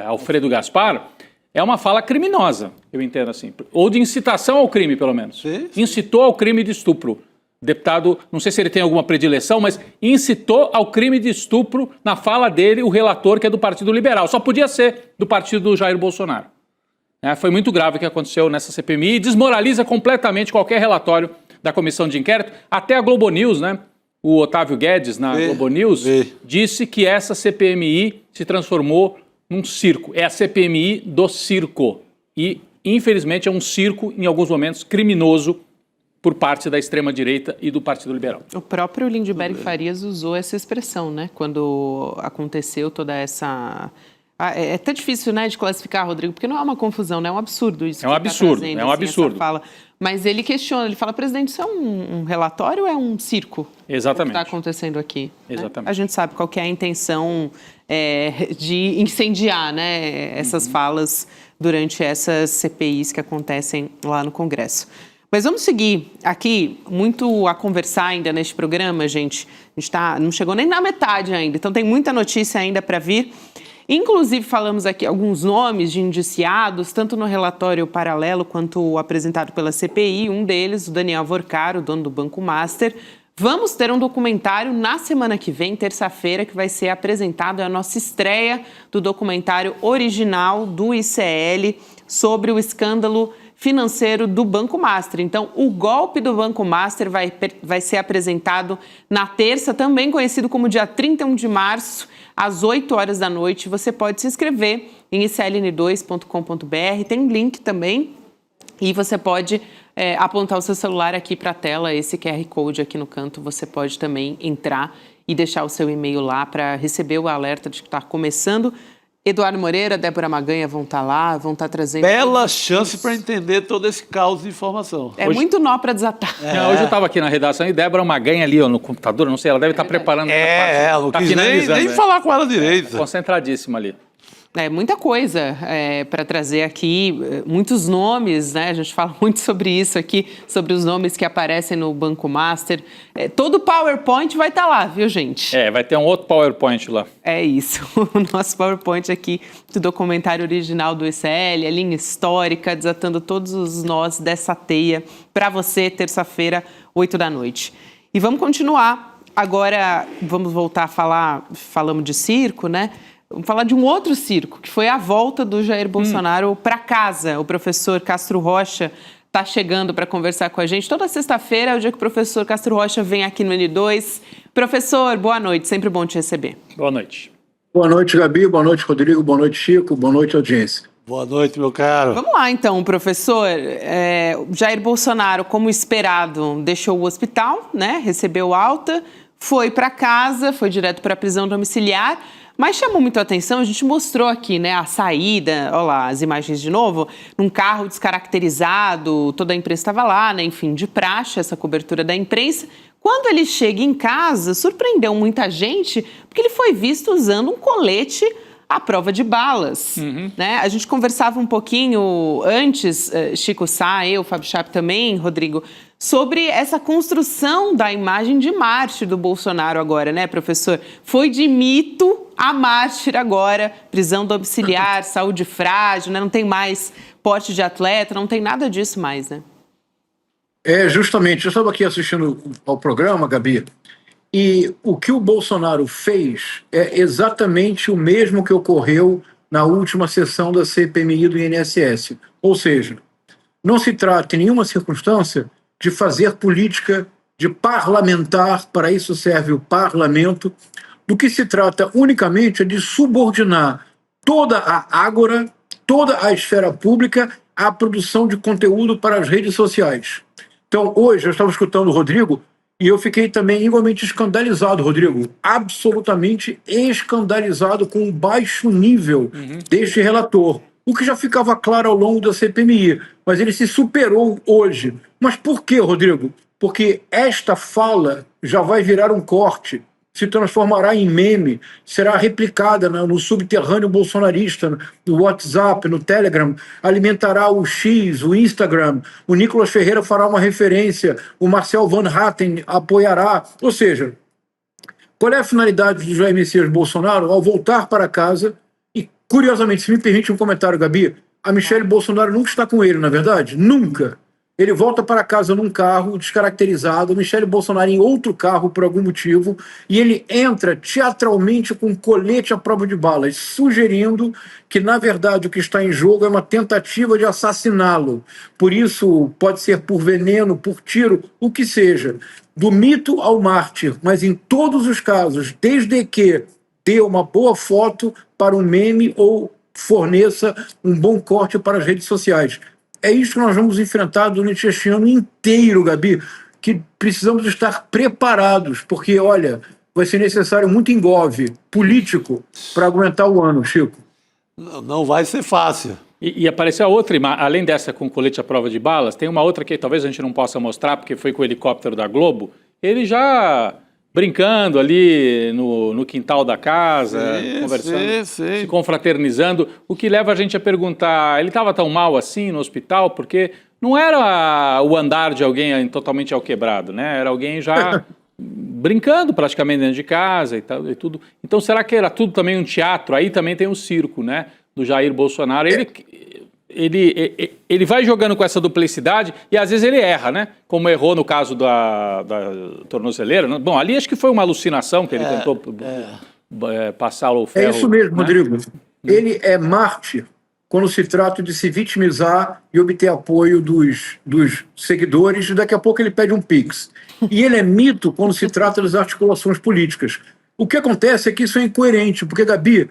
Speaker 6: Alfredo Gaspar, é uma fala criminosa, eu entendo assim, ou de incitação ao crime, pelo menos.
Speaker 3: Sim.
Speaker 6: Incitou ao crime de estupro. Deputado, não sei se ele tem alguma predileção, mas incitou ao crime de estupro na fala dele, o relator, que é do Partido Liberal. Só podia ser do partido do Jair Bolsonaro. Foi muito grave o que aconteceu nessa CPMI e desmoraliza completamente qualquer relatório da comissão de inquérito. Até a Globo News, né? O Otávio Guedes, na Globo News, disse que essa CPMI se transformou num circo. É a CPMI do circo. E, infelizmente, é um circo, em alguns momentos, criminoso, por parte da extrema-direita e do Partido Liberal.
Speaker 2: O próprio Lindbergh Farias usou essa expressão, né? Quando aconteceu toda essa... É até difícil, né, de classificar, Rodrigo, porque não é uma confusão, né? É um absurdo isso.
Speaker 6: É um absurdo, é um absurdo.
Speaker 2: Fala. Mas ele questiona, ele fala, presidente, isso é um relatório ou é um circo?
Speaker 6: Exatamente.
Speaker 2: O que está acontecendo aqui?
Speaker 6: Exatamente.
Speaker 2: Né? A gente sabe qual que é a intenção de incendiar, né, essas falas durante essas CPIs que acontecem lá no Congresso. Mas vamos seguir aqui, muito a conversar ainda neste programa, gente. A gente não chegou nem na metade ainda, então tem muita notícia ainda para vir. Inclusive, falamos aqui alguns nomes de indiciados, tanto no relatório paralelo quanto apresentado pela CPI. Um deles, o Daniel Vorcaro, dono do Banco Master. Vamos ter um documentário na semana que vem, terça-feira, que vai ser apresentado. É a nossa estreia do documentário original do ICL sobre o escândalo financeiro do Banco Master. Então, o golpe do Banco Master vai ser apresentado na terça, também conhecido como dia 31 de março, às 8 horas da noite. Você pode se inscrever em icln2.com.br, tem link também, e você pode apontar o seu celular aqui para a tela, esse QR Code aqui no canto, você pode também entrar e deixar o seu e-mail lá para receber o alerta de que está começando. Eduardo Moreira, Débora Maganha vão estar lá, vão estar trazendo...
Speaker 3: Bela chance para entender todo esse caos de informação.
Speaker 2: É hoje... muito nó para desatar.
Speaker 6: Hoje eu estava aqui na redação e Débora Maganha ali no computador, não sei, ela deve estar preparando.
Speaker 3: Ela não quis nem falar com ela direito.
Speaker 6: Concentradíssima ali.
Speaker 2: Muita coisa para trazer aqui, muitos nomes, né? A gente fala muito sobre isso aqui, sobre os nomes que aparecem no Banco Master. Todo o PowerPoint vai estar lá, viu, gente?
Speaker 6: Vai ter um outro PowerPoint lá.
Speaker 2: É isso, o nosso PowerPoint aqui do documentário original do ICL, a linha histórica, desatando todos os nós dessa teia para você, terça-feira, 8 da noite. E vamos continuar. Agora, vamos voltar a falamos de circo, né? Vamos falar de um outro circo, que foi a volta do Jair Bolsonaro para casa. O professor Castro Rocha está chegando para conversar com a gente. Toda sexta-feira é o dia que o professor Castro Rocha vem aqui no N2. Professor, boa noite, sempre bom te receber.
Speaker 6: Boa noite.
Speaker 7: Boa noite, Gabi, boa noite, Rodrigo, boa noite, Chico, boa noite, audiência.
Speaker 3: Boa noite, meu caro.
Speaker 2: Vamos lá, então, professor. Jair Bolsonaro, como esperado, deixou o hospital, né? Recebeu alta, foi para casa, foi direto para a prisão domiciliar. Mas chamou muito a atenção, a gente mostrou aqui, né, a saída, olha lá, as imagens de novo, num carro descaracterizado, toda a imprensa estava lá, né, enfim, de praxe, essa cobertura da imprensa. Quando ele chega em casa, surpreendeu muita gente, porque ele foi visto usando um colete à prova de balas, né? A gente conversava um pouquinho antes, Chico Sá, eu, Fábio Chap também, Rodrigo, sobre essa construção da imagem de mártir do Bolsonaro agora, né, professor? Foi de mito a mártir agora, prisão domiciliar, saúde frágil, né? Não tem mais porte de atleta, não tem nada disso mais, né?
Speaker 7: Justamente, eu estava aqui assistindo ao programa, Gabi, e o que o Bolsonaro fez é exatamente o mesmo que ocorreu na última sessão da CPMI do INSS. Ou seja, não se trata em nenhuma circunstância de fazer política de parlamentar, para isso serve o parlamento. Do que se trata unicamente é de subordinar toda a ágora, toda a esfera pública à produção de conteúdo para as redes sociais. Então, hoje, eu estava escutando o Rodrigo e eu fiquei também igualmente escandalizado, Rodrigo, absolutamente escandalizado com o baixo nível deste relator, o que já ficava claro ao longo da CPMI, mas ele se superou hoje. Mas por quê, Rodrigo? Porque esta fala já vai virar um corte, se transformará em meme, será replicada no subterrâneo bolsonarista, no WhatsApp, no Telegram, alimentará o X, o Instagram, o Nicolas Ferreira fará uma referência, o Marcel Van Hatten apoiará. Ou seja, qual é a finalidade do Jair Messias Bolsonaro ao voltar para casa? E, curiosamente, se me permite um comentário, Gabi, a Michelle Bolsonaro nunca está com ele, na verdade? Nunca. Ele volta para casa num carro descaracterizado, Michelle Bolsonaro em outro carro por algum motivo, e ele entra teatralmente com um colete à prova de balas, sugerindo que, na verdade, o que está em jogo é uma tentativa de assassiná-lo. Por isso, pode ser por veneno, por tiro, o que seja. Do mito ao mártir, mas em todos os casos, desde que dê uma boa foto para um meme ou forneça um bom corte para as redes sociais. É isso que nós vamos enfrentar durante este ano inteiro, Gabi, que precisamos estar preparados, porque, olha, vai ser necessário muito engove político para aguentar o ano, Chico.
Speaker 3: Não vai ser fácil.
Speaker 6: E apareceu a outra imagem, além dessa com colete à prova de balas, tem uma outra que talvez a gente não possa mostrar, porque foi com o helicóptero da Globo, ele já brincando ali no quintal da casa, conversando, se confraternizando, o que leva a gente a perguntar, ele estava tão mal assim no hospital? Porque não era o andar de alguém totalmente alquebrado, né? Era alguém já brincando praticamente dentro de casa e tal, e tudo. Então, será que era tudo também um teatro? Aí também tem o circo, né? Do Jair Bolsonaro. Ele vai jogando com essa duplicidade e às vezes ele erra, né? Como errou no caso da tornozeleira. Bom, ali acho que foi uma alucinação que ele tentou passar o ferro.
Speaker 7: É isso mesmo,
Speaker 6: né?
Speaker 7: Rodrigo. Ele é mártir quando se trata de se vitimizar e obter apoio dos seguidores, e daqui a pouco ele pede um pix. E ele é mito quando se trata das articulações políticas. O que acontece é que isso é incoerente, porque, Gabi,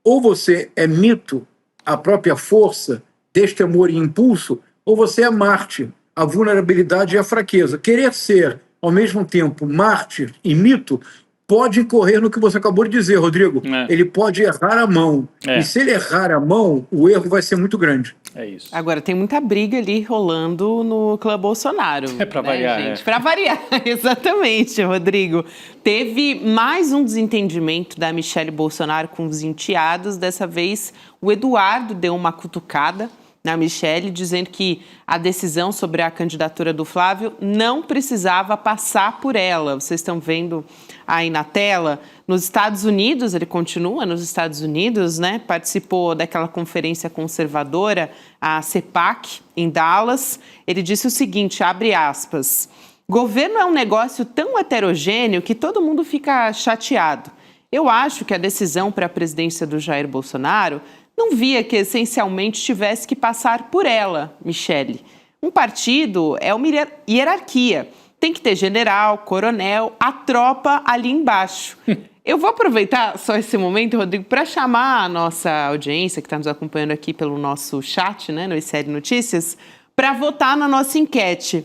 Speaker 7: ou você é mito, a própria força, destemor e impulso, ou você é mártir, a vulnerabilidade e a fraqueza. Querer ser, ao mesmo tempo, mártir e mito, pode incorrer no que você acabou de dizer, Rodrigo. Ele pode errar a mão. E se ele errar a mão, o erro vai ser muito grande.
Speaker 6: É isso.
Speaker 2: Agora, tem muita briga ali rolando no clã Bolsonaro.
Speaker 6: Pra variar,
Speaker 2: gente? Pra variar, exatamente, Rodrigo. Teve mais um desentendimento da Michelle Bolsonaro com os enteados. Dessa vez, o Eduardo deu uma cutucada na Michelle, dizendo que a decisão sobre a candidatura do Flávio não precisava passar por ela. Vocês estão vendo aí na tela. Nos Estados Unidos, ele continua nos Estados Unidos, né? Participou daquela conferência conservadora, a CEPAC, em Dallas. Ele disse o seguinte, abre aspas, governo é um negócio tão heterogêneo que todo mundo fica chateado. Eu acho que a decisão para a presidência do Jair Bolsonaro não via que essencialmente tivesse que passar por ela, Michelle. Um partido é uma hierarquia. Tem que ter general, coronel, a tropa ali embaixo. Eu vou aproveitar só esse momento, Rodrigo, para chamar a nossa audiência, que está nos acompanhando aqui pelo nosso chat, né, no ICL Notícias, para votar na nossa enquete.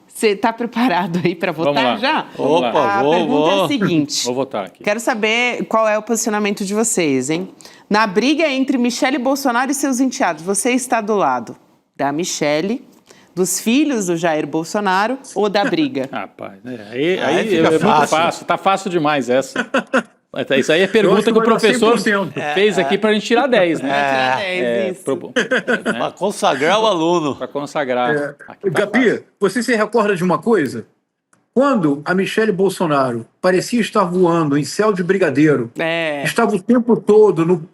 Speaker 2: Você está preparado aí para votar já?
Speaker 3: Opa,
Speaker 2: a pergunta é a seguinte.
Speaker 6: Vou votar aqui.
Speaker 2: Quero saber qual é o posicionamento de vocês, hein? Na briga entre Michelle Bolsonaro e seus enteados, você está do lado da Michelle, dos filhos do Jair Bolsonaro ou da briga?
Speaker 6: Rapaz, aí é muito fácil. Tá fácil demais essa. Isso aí é
Speaker 7: Eu acho
Speaker 6: pergunta que o
Speaker 7: vai dar
Speaker 6: professor
Speaker 7: 100%.
Speaker 6: fez aqui pra gente tirar 10, né?
Speaker 2: Tirar 10, isso.
Speaker 3: Para consagrar o aluno.
Speaker 6: Para consagrar. Aqui tá
Speaker 7: Gabi,
Speaker 6: fácil.
Speaker 7: você se recorda de uma coisa? Quando a Michelle Bolsonaro parecia estar voando em céu de brigadeiro, estava o tempo todo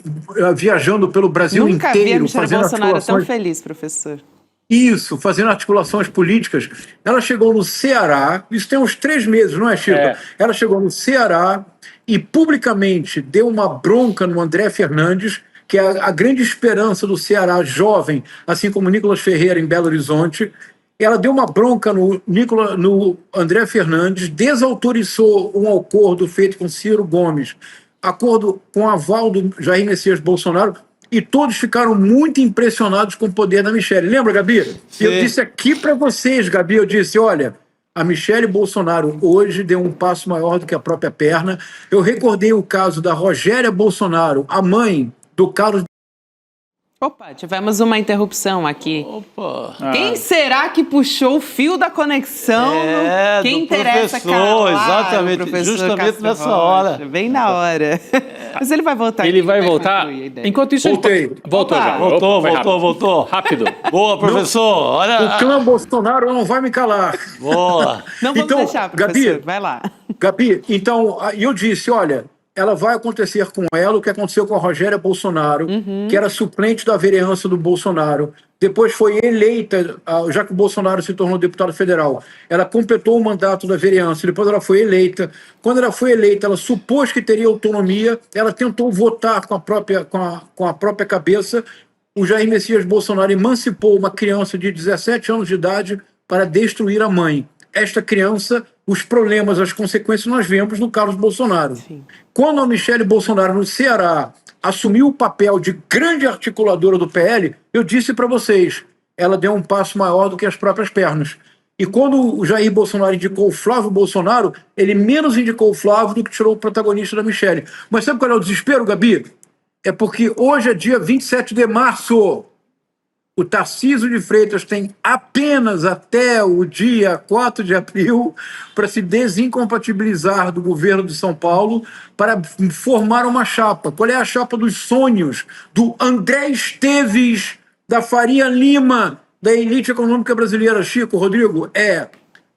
Speaker 7: viajando pelo Brasil
Speaker 2: Nunca vi a
Speaker 7: inteiro,
Speaker 2: Michelle
Speaker 7: fazendo
Speaker 2: Bolsonaro tão
Speaker 7: articulações...
Speaker 2: feliz, professor.
Speaker 7: Isso, fazendo articulações políticas. Ela chegou no Ceará, isso tem uns 3 meses, não é, Chico? Ela chegou no Ceará e publicamente deu uma bronca no André Fernandes, que é a grande esperança do Ceará jovem, assim como Nicolas Ferreira em Belo Horizonte. Ela deu uma bronca no André Fernandes, desautorizou um acordo feito com Ciro Gomes, acordo com aval do Jair Messias Bolsonaro, e todos ficaram muito impressionados com o poder da Michelle. Lembra, Gabi?
Speaker 3: Sim.
Speaker 7: Eu disse aqui para vocês, Gabi, eu disse, olha, a Michelle Bolsonaro hoje deu um passo maior do que a própria perna. Eu recordei o caso da Rogéria Bolsonaro, a mãe do Carlos...
Speaker 2: Opa, tivemos uma interrupção aqui.
Speaker 3: Opa.
Speaker 2: Quem será que puxou o fio da conexão? Quem
Speaker 3: do
Speaker 2: interessa,
Speaker 3: professor,
Speaker 2: Claro,
Speaker 3: exatamente,
Speaker 2: professor
Speaker 3: justamente
Speaker 2: Castro
Speaker 3: nessa
Speaker 2: Rocha,
Speaker 3: hora.
Speaker 2: Bem na hora. Mas ele vai voltar.
Speaker 6: Ele
Speaker 2: aqui,
Speaker 6: vai voltar.
Speaker 2: concluir a ideia.
Speaker 6: Enquanto isso,
Speaker 7: Voltei.
Speaker 6: ele voltou
Speaker 2: Opa.
Speaker 6: já. Opa, foi rápido.
Speaker 3: Voltou.
Speaker 6: Rápido.
Speaker 3: Boa, professor. Olha.
Speaker 7: O clã Bolsonaro não vai me calar.
Speaker 3: Boa.
Speaker 2: Não vamos
Speaker 7: Então,
Speaker 2: deixar, professor.
Speaker 7: Gabi,
Speaker 2: Vai lá.
Speaker 7: Gabi, então, eu disse, olha, ela vai acontecer com ela o que aconteceu com a Rogéria Bolsonaro, que era suplente da vereança do Bolsonaro, depois foi eleita, já que o Bolsonaro se tornou deputado federal, ela completou o mandato da vereança, depois ela foi eleita. Quando ela foi eleita, ela supôs que teria autonomia, ela tentou votar com a própria cabeça. O Jair Messias Bolsonaro emancipou uma criança de 17 anos de idade para destruir a mãe. Esta criança, os problemas, as consequências nós vemos no Carlos Bolsonaro.
Speaker 2: Sim.
Speaker 7: Quando a Michelle Bolsonaro, no Ceará, assumiu o papel de grande articuladora do PL, eu disse para vocês, ela deu um passo maior do que as próprias pernas. E quando o Jair Bolsonaro indicou o Flávio Bolsonaro, ele menos indicou o Flávio do que tirou o protagonista da Michelle. Mas sabe qual é o desespero, Gabi? É porque hoje é dia 27 de março. O Tarcísio de Freitas tem apenas até o dia 4 de abril para se desincompatibilizar do governo de São Paulo para formar uma chapa. Qual é a chapa dos sonhos? Do André Esteves, da Faria Lima, da elite econômica brasileira, Chico, Rodrigo, é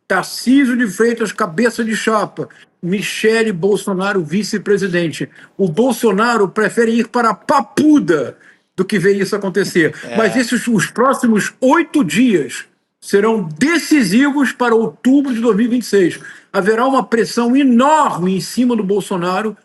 Speaker 7: Tarcísio de Freitas, cabeça de chapa, Michele Bolsonaro, vice-presidente. O Bolsonaro prefere ir para a Papuda do que ver isso acontecer. Mas os próximos 8 dias serão decisivos para outubro de 2026. Haverá uma pressão enorme em cima do Bolsonaro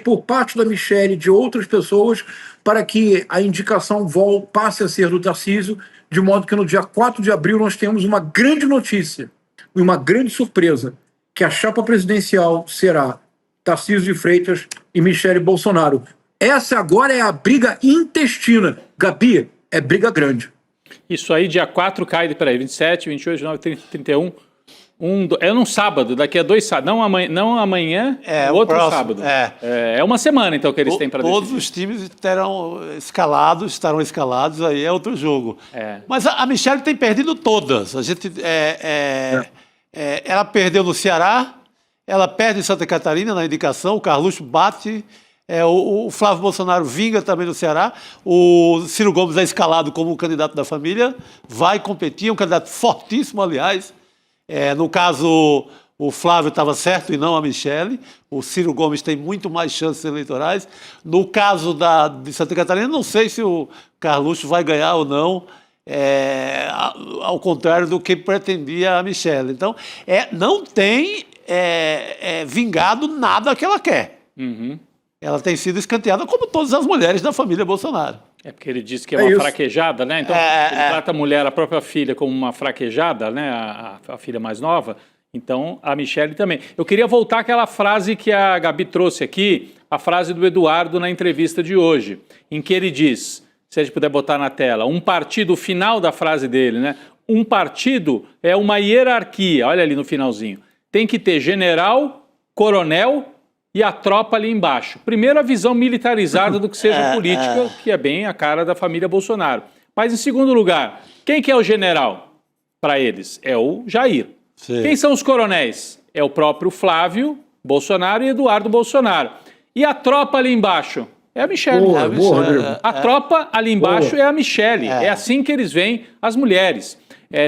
Speaker 7: por parte da Michele e de outras pessoas para que a indicação passe a ser do Tarcísio, de modo que no dia 4 de abril nós temos uma grande notícia e uma grande surpresa, que a chapa presidencial será Tarcísio de Freitas e Michele Bolsonaro. Essa agora é a briga intestina. Gabi, é briga grande.
Speaker 6: Isso aí, dia 4 cai, peraí, 27, 28, 29, 30, 31. É num sábado, daqui a 2 sábados. Não amanhã, outro próximo, sábado. É uma semana, então, que eles têm para decidir.
Speaker 3: Todos os times estarão escalados, aí é outro jogo. Mas a Michele tem perdido todas. A gente, ela perdeu no Ceará, ela perde em Santa Catarina na indicação, o Carluxo bate, o Flávio Bolsonaro vinga também no Ceará, o Ciro Gomes é escalado como candidato da família, vai competir, é um candidato fortíssimo, aliás. No caso, o Flávio estava certo e não a Michele. O Ciro Gomes tem muito mais chances eleitorais. No caso de Santa Catarina, não sei se o Carluxo vai ganhar ou não, ao contrário do que pretendia a Michele. Então, não tem vingado nada que ela quer.
Speaker 6: Uhum.
Speaker 3: Ela tem sido escanteada como todas as mulheres da família Bolsonaro.
Speaker 6: É porque ele disse que é uma fraquejada, né? Então, ele trata a mulher, a própria filha, como uma fraquejada, né? A filha mais nova. Então, a Michele também. Eu queria voltar àquela frase que a Gabi trouxe aqui, a frase do Eduardo na entrevista de hoje, em que ele diz, se a gente puder botar na tela, um partido, o final da frase dele, né? Um partido é uma hierarquia, olha ali no finalzinho. Tem que ter general, coronel e a tropa ali embaixo. Primeiro, a visão militarizada do que seja política, que é bem a cara da família Bolsonaro. Mas, em segundo lugar, quem que é o general para eles? É o Jair. Sim. Quem são os coronéis? É o próprio Flávio Bolsonaro e Eduardo Bolsonaro. E a tropa ali embaixo? É a Michele. A tropa ali embaixo é a Michele. É assim que eles veem as mulheres.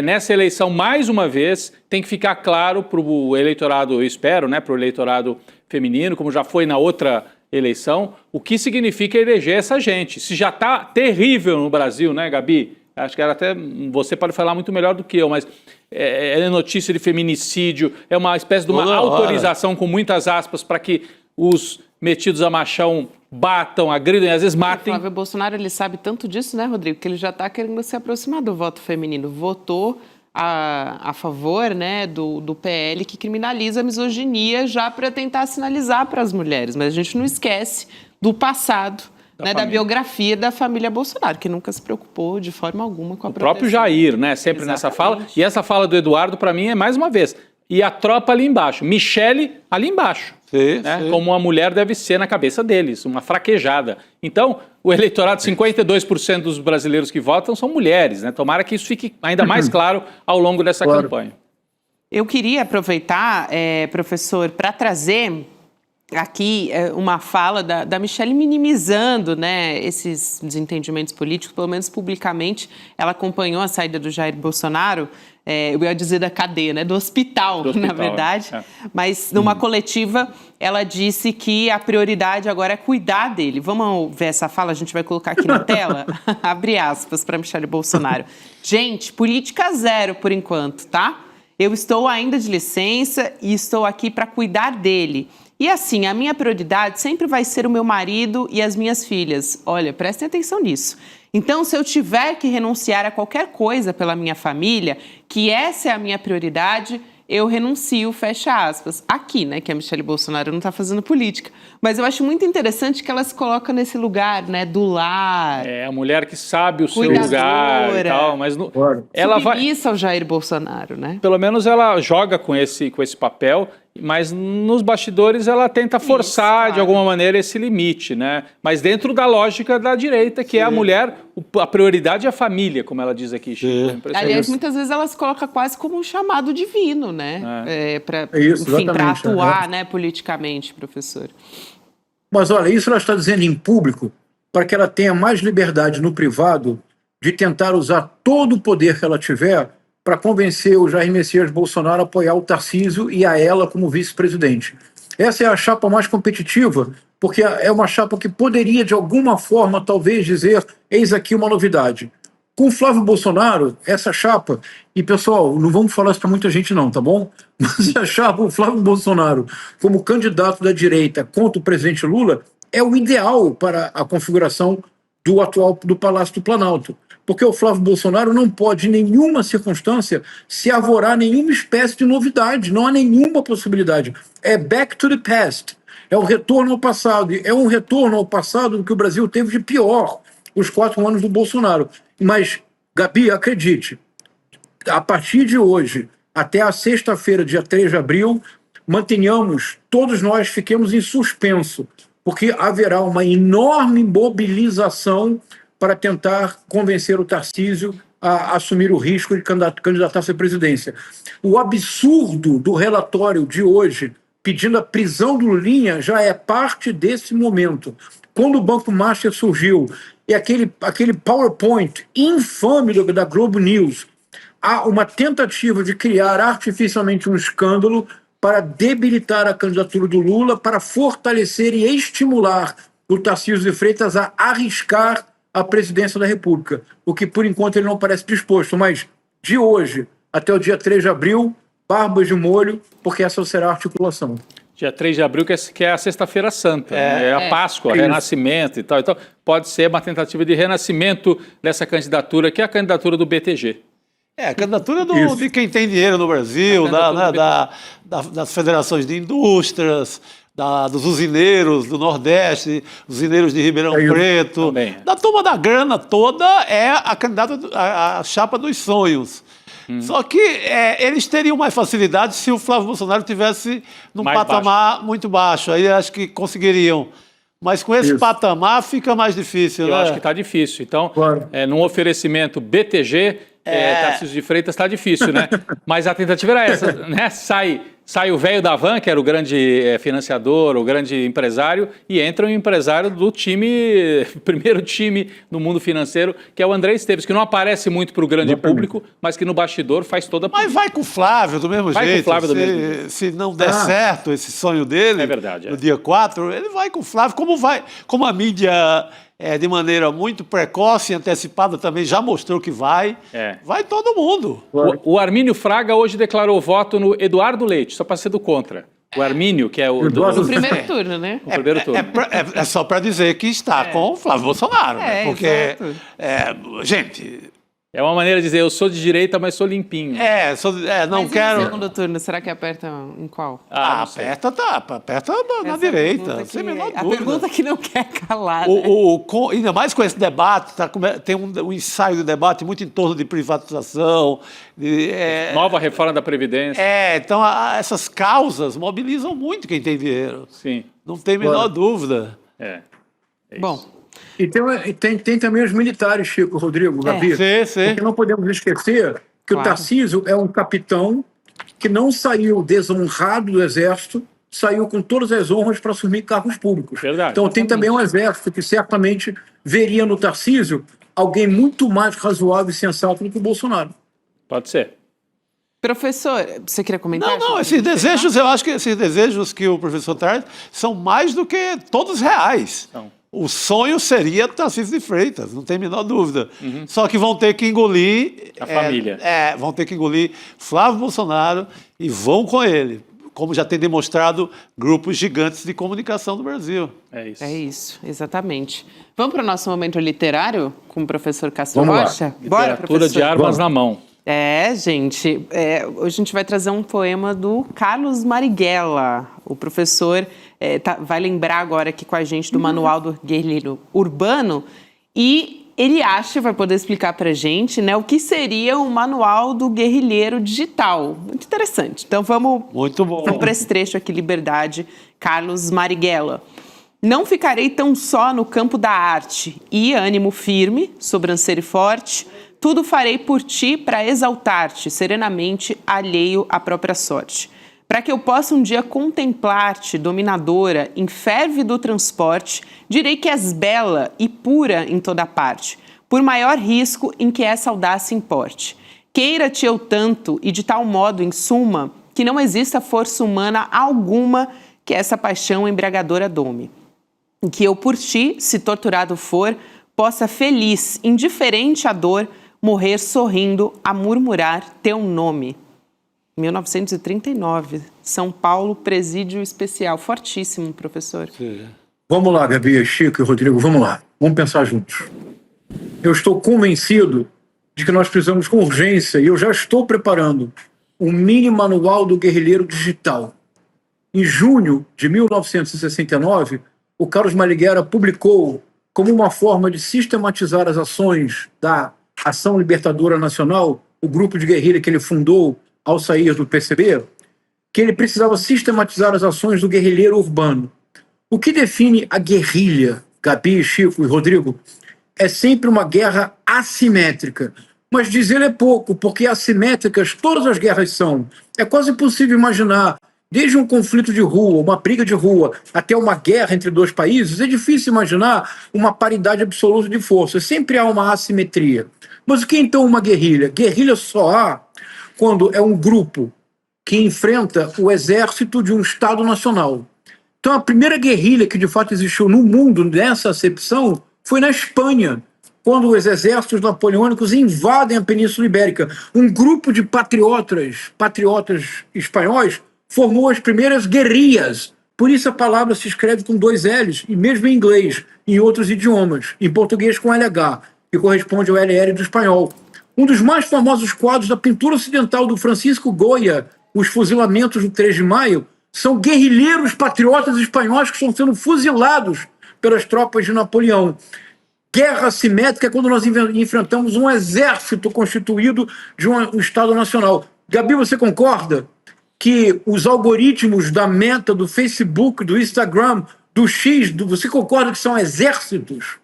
Speaker 6: Nessa eleição, mais uma vez, tem que ficar claro para o eleitorado, eu espero, né, para o eleitorado feminino, como já foi na outra eleição, o que significa eleger essa gente. Se já está terrível no Brasil, né, Gabi? Acho que até você pode falar muito melhor do que eu, mas é notícia de feminicídio, é uma espécie de uma autorização com muitas aspas para que os metidos a machão batam, agridam e às vezes matem. O
Speaker 2: Flávio Bolsonaro, ele sabe tanto disso, né, Rodrigo, que ele já está querendo se aproximar do voto feminino. Votou a favor, né, do PL que criminaliza a misoginia já para tentar sinalizar para as mulheres. Mas a gente não esquece do passado, da biografia da família Bolsonaro, que nunca se preocupou de forma alguma com a proteção.
Speaker 6: O próprio Jair, né, sempre nessa fala. E essa fala do Eduardo, para mim, é mais uma vez. E a tropa ali embaixo. Michele ali embaixo.
Speaker 3: Sim.
Speaker 6: Como uma mulher deve ser na cabeça deles, uma fraquejada. Então, o eleitorado, 52% dos brasileiros que votam são mulheres, né? Tomara que isso fique ainda mais claro ao longo dessa campanha.
Speaker 2: Eu queria aproveitar, professor, para trazer aqui uma fala da Michele minimizando, né, esses desentendimentos políticos, pelo menos publicamente. Ela acompanhou a saída do Jair Bolsonaro, eu ia dizer da cadeia, né, do hospital, na verdade. Mas numa coletiva, ela disse que a prioridade agora é cuidar dele. Vamos ver essa fala? A gente vai colocar aqui na tela. Abre aspas para Michele Bolsonaro. Gente, política zero por enquanto, tá? Eu estou ainda de licença e estou aqui para cuidar dele. E assim, a minha prioridade sempre vai ser o meu marido e as minhas filhas. Olha, prestem atenção nisso. Então, se eu tiver que renunciar a qualquer coisa pela minha família, que essa é a minha prioridade, eu renuncio, fecha aspas. Aqui, né, que a Michele Bolsonaro não está fazendo política. Mas eu acho muito interessante que ela se coloca nesse lugar, né, do lar.
Speaker 6: É, a mulher que sabe o seu lugar e tal, mas
Speaker 2: ela vai ao Jair Bolsonaro, né?
Speaker 6: Pelo menos ela joga com esse papel, mas nos bastidores ela tenta forçar de alguma maneira esse limite, né? Mas dentro da lógica da direita, que é a mulher, a prioridade é a família, como ela diz aqui, Chico.
Speaker 2: Aliás, muitas vezes ela se coloca quase como um chamado divino, né? Para atuar, né, politicamente, professor.
Speaker 7: Mas olha, isso ela está dizendo em público para que ela tenha mais liberdade no privado de tentar usar todo o poder que ela tiver para convencer o Jair Messias Bolsonaro a apoiar o Tarcísio e a ela como vice-presidente. Essa é a chapa mais competitiva, porque é uma chapa que poderia, de alguma forma, talvez dizer, eis aqui uma novidade. Com o Flávio Bolsonaro, essa chapa, e pessoal, não vamos falar isso para muita gente não, tá bom? Mas a chapa, o Flávio Bolsonaro, como candidato da direita contra o presidente Lula, é o ideal para a configuração do Palácio do Planalto. Porque o Flávio Bolsonaro não pode, em nenhuma circunstância, se arvorar nenhuma espécie de novidade, não há nenhuma possibilidade. É back to the past, é o retorno ao passado, é um retorno ao passado do que o Brasil teve de pior, os 4 anos do Bolsonaro. Mas, Gabi, acredite, a partir de hoje, até a sexta-feira, dia 3 de abril, todos nós fiquemos em suspenso, porque haverá uma enorme mobilização para tentar convencer o Tarcísio a assumir o risco de candidatar-se à presidência. O absurdo do relatório de hoje, pedindo a prisão do Lulinha, já é parte desse momento. Quando o Banco Master surgiu, e aquele PowerPoint infame da Globo News, há uma tentativa de criar artificialmente um escândalo para debilitar a candidatura do Lula, para fortalecer e estimular o Tarcísio de Freitas a arriscar a presidência da República, o que por enquanto ele não parece disposto, mas de hoje até o dia 3 de abril, barbas de molho, porque essa será a articulação.
Speaker 6: Dia 3 de abril, que é a Sexta-feira Santa, é a Páscoa, renascimento e tal. Então, pode ser uma tentativa de renascimento dessa candidatura, que é a candidatura do BTG.
Speaker 3: A candidatura de quem tem dinheiro no Brasil, das federações de indústrias, dos usineiros do Nordeste, usineiros de Ribeirão Preto, também. Da turma da grana toda, é a candidata, a chapa dos sonhos. Só que eles teriam mais facilidade se o Flávio Bolsonaro tivesse num patamar muito baixo. Aí acho que conseguiriam. Mas com esse patamar fica mais difícil.
Speaker 6: Eu acho que está difícil. Então, num oferecimento BTG, Tarcísio de Freitas, está difícil, né? Mas a tentativa era essa, né? Sai o velho da van, que era o grande financiador, o grande empresário, e entra um empresário do time, primeiro time no mundo financeiro, que é o André Esteves, que não aparece muito para o grande público, mas que no bastidor faz toda a política.
Speaker 3: Mas vai com o Flávio do mesmo jeito. Vai com o Flávio do mesmo jeito. Se não der certo esse sonho dele, no dia 4, ele vai com o Flávio. Como a mídia de maneira muito precoce e antecipada também já mostrou que vai todo mundo.
Speaker 6: O Armínio Fraga hoje declarou voto no Eduardo Leite, só para ser do contra. O Armínio, que é o
Speaker 2: do primeiro turno, né?
Speaker 6: O primeiro turno.
Speaker 3: É só para dizer que está com o Flávio Bolsonaro. Né? Porque, gente...
Speaker 6: É uma maneira de dizer, eu sou de direita, mas sou limpinho.
Speaker 3: Não quero...
Speaker 2: Mas segundo turno, será que aperta em qual?
Speaker 3: Aperta na direita, sem a menor dúvida.
Speaker 2: A pergunta que não quer calar,
Speaker 3: ainda mais com esse debate, tem um ensaio de debate muito em torno de privatização.
Speaker 6: Nova reforma da Previdência.
Speaker 3: Então essas causas mobilizam muito quem tem dinheiro.
Speaker 6: Sim.
Speaker 3: Não tem a menor dúvida.
Speaker 2: Bom...
Speaker 7: E tem também os militares, Chico, Rodrigo, Gabi. Porque não podemos esquecer que o Tarcísio é um capitão que não saiu desonrado do Exército, saiu com todas as honras para assumir cargos públicos.
Speaker 6: Verdade,
Speaker 7: então tem também um Exército que certamente veria no Tarcísio alguém muito mais razoável e sensato do que o Bolsonaro.
Speaker 6: Pode ser.
Speaker 2: Professor, você queria comentar?
Speaker 3: Não, esses desejos, eu acho que esses desejos que o professor traz são mais do que todos reais. O sonho seria Tarcísio de Freitas, não tem a menor dúvida. Só que vão ter que engolir...
Speaker 6: A família.
Speaker 3: Vão ter que engolir Flávio Bolsonaro e vão com ele, como já tem demonstrado grupos gigantes de comunicação do Brasil.
Speaker 2: É isso, exatamente. Vamos para o nosso momento literário com o professor Castro Rocha?
Speaker 6: Bora, Literatura de armas na mão.
Speaker 2: Gente, hoje a gente vai trazer um poema do Carlos Marighella. O professor vai lembrar agora aqui com a gente do Manual do Guerrilheiro Urbano e ele vai poder explicar para a gente, né, o que seria o Manual do Guerrilheiro Digital. Muito interessante. Então vamos para esse trecho aqui, Liberdade, Carlos Marighella. Não ficarei tão só no campo da arte e ânimo firme, sobrancelha forte, tudo farei por ti para exaltar-te, serenamente alheio à própria sorte. Para que eu possa um dia contemplar-te, dominadora, em ferve do transporte, direi que és bela e pura em toda parte. por maior risco em que essa audácia importe. Queira-te eu tanto e de tal modo, em suma, que não exista força humana alguma que essa paixão embriagadora dome. E que eu por ti, se torturado for, possa feliz, indiferente à dor, morrer sorrindo a murmurar teu nome. 1939, São Paulo, presídio especial. Fortíssimo, professor.
Speaker 3: Sim.
Speaker 7: Vamos lá, Gabi, Chico e Rodrigo, vamos lá. Vamos pensar juntos. Eu estou convencido de que nós precisamos com urgência, e eu já estou preparando, um mini manual do guerrilheiro digital. Em junho de 1969, o Carlos Marighella publicou, como uma forma de sistematizar as ações da Ação Libertadora Nacional, o grupo de guerrilha que ele fundou ao sair do PCB, que ele precisava sistematizar as ações do guerrilheiro urbano. O que define a guerrilha, Gabi, Chico e Rodrigo, é sempre uma guerra assimétrica. Mas dizer é pouco, porque assimétricas todas as guerras são. É quase impossível imaginar, desde um conflito de rua, uma briga de rua, até uma guerra entre dois países, é difícil imaginar uma paridade absoluta de forças. Sempre há uma assimetria. Mas o que é então uma guerrilha? Guerrilha só há quando é um grupo que enfrenta o exército de um Estado nacional. Então a primeira guerrilha que de fato existiu no mundo nessa acepção foi na Espanha, quando os exércitos napoleônicos invadem a Península Ibérica. Um grupo de patriotas espanhóis formou as primeiras guerrilhas. Por isso a palavra se escreve com 2 L's, e mesmo em inglês, em outros idiomas, em português com LH, que corresponde ao LL do espanhol. Um dos mais famosos quadros da pintura ocidental do Francisco Goya, Os Fuzilamentos do 3 de Maio, são guerrilheiros patriotas espanhóis que estão sendo fuzilados pelas tropas de Napoleão. Guerra assimétrica é quando nós enfrentamos um exército constituído de um Estado nacional. Gabi, você concorda que os algoritmos da Meta, do Facebook, do Instagram, do X, você concorda que são exércitos?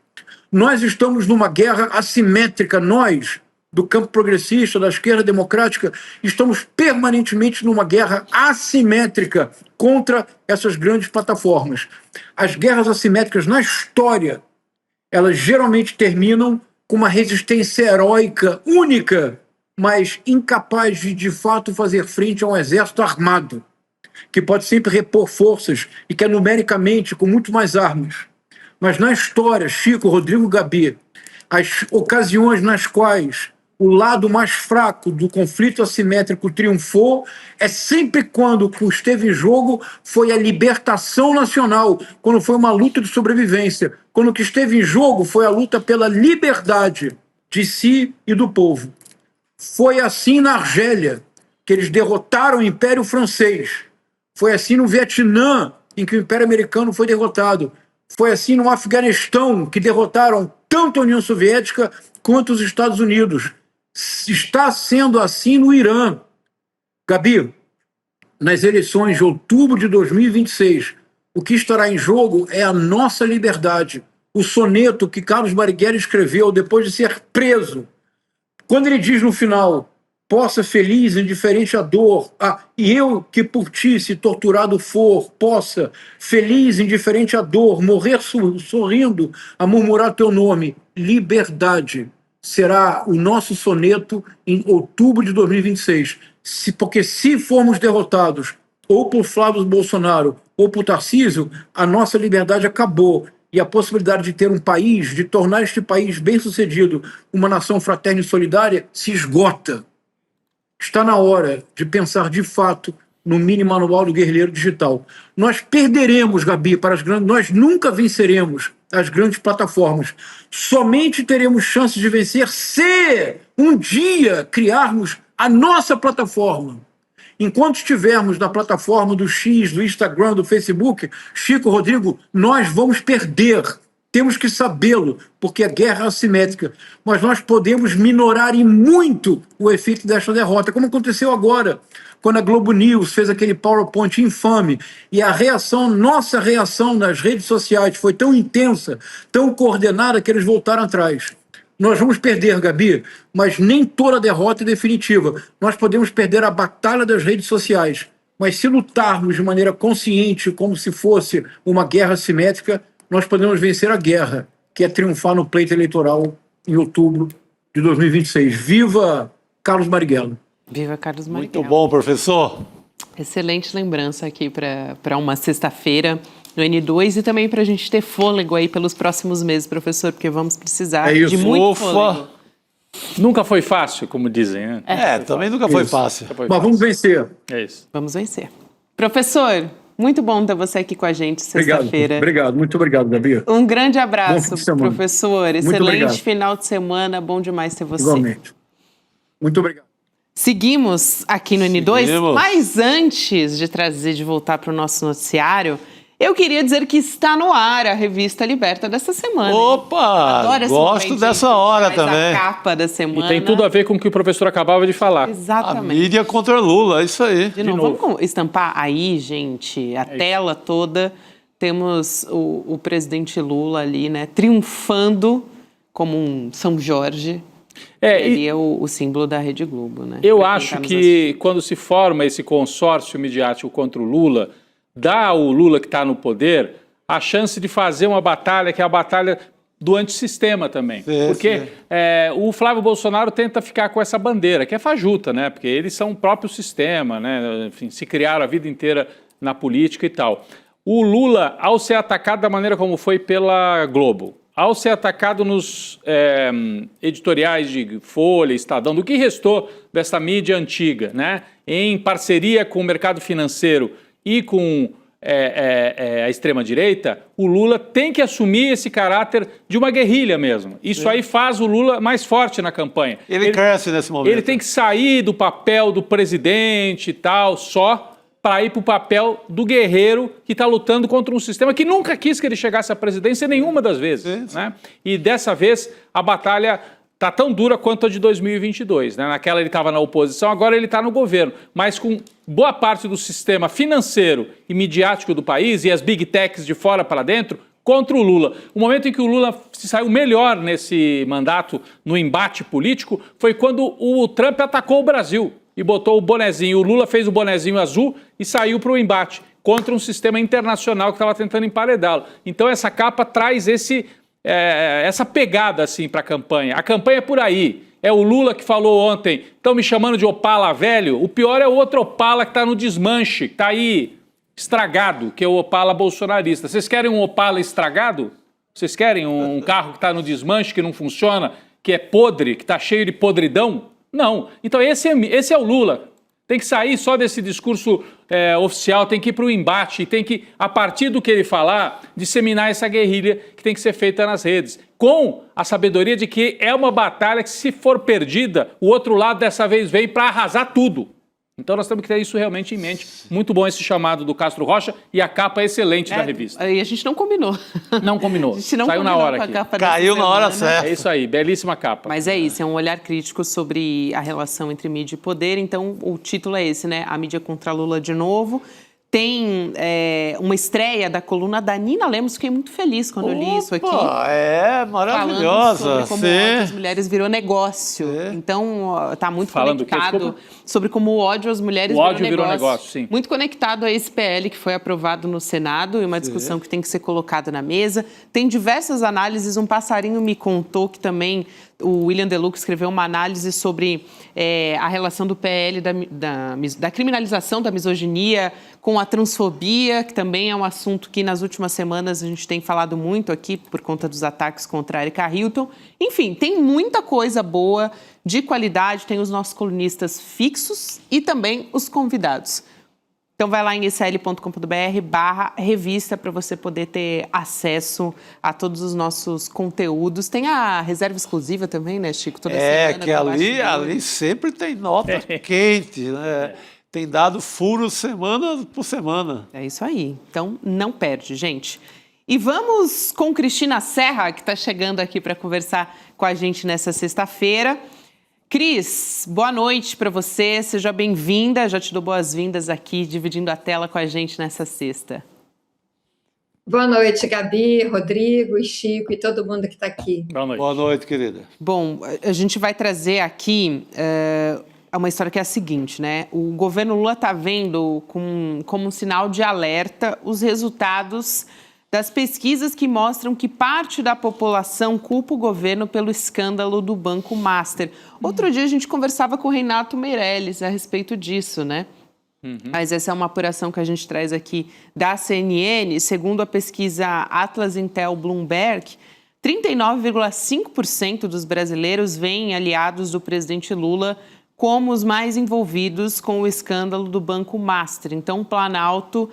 Speaker 7: Nós estamos numa guerra assimétrica, nós, do campo progressista, da esquerda democrática, estamos permanentemente numa guerra assimétrica contra essas grandes plataformas. As guerras assimétricas na história, elas geralmente terminam com uma resistência heróica única, mas incapaz de fato fazer frente a um exército armado, que pode sempre repor forças e que é numericamente com muito mais armas. Mas na história, Chico, Rodrigo, Gabi, as ocasiões nas quais o lado mais fraco do conflito assimétrico triunfou é sempre quando o que esteve em jogo foi a libertação nacional, quando foi uma luta de sobrevivência, quando o que esteve em jogo foi a luta pela liberdade de si e do povo. Foi assim na Argélia, que eles derrotaram o Império Francês. Foi assim no Vietnã, em que o Império Americano foi derrotado. Foi assim no Afeganistão, que derrotaram tanto a União Soviética quanto os Estados Unidos. Está sendo assim no Irã. Gabi, nas eleições de outubro de 2026, o que estará em jogo é a nossa liberdade. O soneto que Carlos Marighella escreveu depois de ser preso. Quando ele diz no final, possa feliz, indiferente à dor, e eu que por ti, se torturado for, possa, feliz, indiferente à dor, morrer sorrindo, a murmurar teu nome, liberdade. Será o nosso soneto em outubro de 2026. Porque se formos derrotados ou por Flávio Bolsonaro ou por Tarcísio, a nossa liberdade acabou. E a possibilidade de ter um país, de tornar este país bem-sucedido, uma nação fraterna e solidária, se esgota. Está na hora de pensar de fato no mini manual do guerrilheiro digital. Nós perderemos, Gabi, para as grandes. Nós nunca venceremos as grandes plataformas. Somente teremos chances de vencer se um dia criarmos a nossa plataforma. Enquanto estivermos na plataforma do X, do Instagram, do Facebook, Chico, Rodrigo, nós vamos perder. Temos que sabê-lo, porque a guerra é assimétrica. Mas nós podemos minorar em muito o efeito desta derrota, como aconteceu agora, quando a Globo News fez aquele PowerPoint infame e a reação, nossa reação nas redes sociais foi tão intensa, tão coordenada, que eles voltaram atrás. Nós vamos perder, Gabi, mas nem toda derrota é definitiva. Nós podemos perder a batalha das redes sociais, mas se lutarmos de maneira consciente, como se fosse uma guerra assimétrica, nós podemos vencer a guerra, que é triunfar no pleito eleitoral em outubro de 2026. Viva Carlos Marighella!
Speaker 2: Viva Carlos Marighella.
Speaker 3: Muito bom, professor.
Speaker 2: Excelente lembrança aqui para uma sexta-feira no N2 e também para a gente ter fôlego aí pelos próximos meses, professor, porque vamos precisar de muito fôlego.
Speaker 6: Nunca foi fácil, como dizem, né?
Speaker 3: Também nunca foi fácil.
Speaker 7: Mas vamos vencer.
Speaker 6: É isso.
Speaker 2: Vamos vencer. Professor, muito bom ter você aqui com a gente sexta-feira.
Speaker 7: Obrigado, muito obrigado, Gabi.
Speaker 2: Um grande abraço,
Speaker 7: Bom fim de semana.
Speaker 2: professor. Excelente final de semana, bom demais ter você.
Speaker 7: Igualmente. Muito obrigado.
Speaker 2: Seguimos aqui no N2, mas antes de voltar para o nosso noticiário, eu queria dizer que está no ar a revista Liberta dessa semana.
Speaker 3: Opa! Gosto dessa hora também.
Speaker 2: A capa da semana.
Speaker 6: E tem tudo a ver com o que o professor acabava de falar.
Speaker 2: Exatamente.
Speaker 3: A mídia contra Lula, é isso aí.
Speaker 2: De novo. Vamos estampar aí, gente, a tela toda. Temos o presidente Lula ali, né, triunfando como um São Jorge. Ele é o símbolo da Rede Globo, né?
Speaker 6: Eu acho que quando se forma esse consórcio midiático contra o Lula, dá ao Lula que está no poder a chance de fazer uma batalha que é a batalha do antissistema também. Porque o Flávio Bolsonaro tenta ficar com essa bandeira, que é fajuta, né? Porque eles são o próprio sistema, né? Enfim, se criaram a vida inteira na política e tal. O Lula, ao ser atacado da maneira como foi pela Globo, ao ser atacado nos editoriais de Folha, Estadão, do que restou dessa mídia antiga, né? Em parceria com o mercado financeiro e com a extrema-direita, o Lula tem que assumir esse caráter de uma guerrilha mesmo. Isso aí faz o Lula mais forte na campanha.
Speaker 3: Ele cresce nesse momento.
Speaker 6: Ele tem que sair do papel do presidente e tal, só para ir para o papel do guerreiro que está lutando contra um sistema que nunca quis que ele chegasse à presidência nenhuma das vezes. Né? E dessa vez a batalha está tão dura quanto a de 2022. Né? Naquela ele estava na oposição, agora ele está no governo. Mas com boa parte do sistema financeiro e midiático do país e as big techs de fora para dentro contra o Lula. O momento em que o Lula se saiu melhor nesse mandato, no embate político, foi quando o Trump atacou o Brasil e botou o bonezinho. O Lula fez o bonezinho azul e saiu para o embate contra um sistema internacional que estava tentando emparedá-lo. Então essa capa traz essa pegada assim para a campanha. A campanha é por aí. É o Lula que falou ontem, estão me chamando de Opala velho. O pior é o outro Opala que está no desmanche, que está aí estragado, que é o Opala bolsonarista. Vocês querem um Opala estragado? Vocês querem um carro que está no desmanche, que não funciona, que é podre, que está cheio de podridão? Não. Então esse é o Lula. Tem que sair só desse discurso oficial, tem que ir para o embate, tem que, a partir do que ele falar, disseminar essa guerrilha que tem que ser feita nas redes. Com a sabedoria de que é uma batalha que, se for perdida, o outro lado dessa vez vem para arrasar tudo. Então nós temos que ter isso realmente em mente. Muito bom esse chamado do Castro Rocha e a capa excelente da revista.
Speaker 2: E a gente não combinou.
Speaker 6: Não combinou.
Speaker 2: A gente não
Speaker 6: Saiu na hora aqui.
Speaker 3: Caiu na hora certa.
Speaker 6: É isso aí, belíssima capa.
Speaker 2: Mas é isso, é um olhar crítico sobre a relação entre mídia e poder. Então o título é esse, né? A mídia contra Lula de novo. Tem uma estreia da coluna da Nina Lemos, fiquei muito feliz quando eu li isso aqui.
Speaker 3: É maravilhosa.
Speaker 2: Falando sobre como o ódio às mulheres virou negócio. Então, está muito conectado sobre como o ódio às mulheres virou negócio.
Speaker 6: Sim.
Speaker 2: Muito conectado a esse PL que foi aprovado no Senado e uma discussão que tem que ser colocada na mesa. Tem diversas análises. Um passarinho me contou que também o William Deluca escreveu uma análise sobre a relação do PL da criminalização da misoginia com a transfobia, que também é um assunto que nas últimas semanas a gente tem falado muito aqui por conta dos ataques contra a Erika Hilton. Enfim, tem muita coisa boa, de qualidade, tem os nossos colunistas fixos e também os convidados. Então vai lá em isl.com.br/revista para você poder ter acesso a todos os nossos conteúdos. Tem a reserva exclusiva também, né, Chico? Toda semana,
Speaker 3: que ali sempre tem nota quente, né? Tem dado furo semana por semana.
Speaker 2: É isso aí. Então não perde, gente. E vamos com Cristina Serra, que está chegando aqui para conversar com a gente nessa sexta-feira. Cris, boa noite para você, seja bem-vinda, já te dou boas-vindas aqui, dividindo a tela com a gente nessa sexta.
Speaker 8: Boa noite, Gabi, Rodrigo e Chico e todo mundo que está aqui.
Speaker 6: Boa noite.
Speaker 3: Boa noite, querida.
Speaker 2: Bom, a gente vai trazer aqui uma história que é a seguinte, né? O governo Lula está vendo como um sinal de alerta os resultados das pesquisas que mostram que parte da população culpa o governo pelo escândalo do Banco Master. Outro dia a gente conversava com o Renato Meirelles a respeito disso, né? Mas essa é uma apuração que a gente traz aqui da CNN. Segundo a pesquisa Atlas Intel Bloomberg, 39,5% dos brasileiros veem aliados do presidente Lula como os mais envolvidos com o escândalo do Banco Master. Então, o Planalto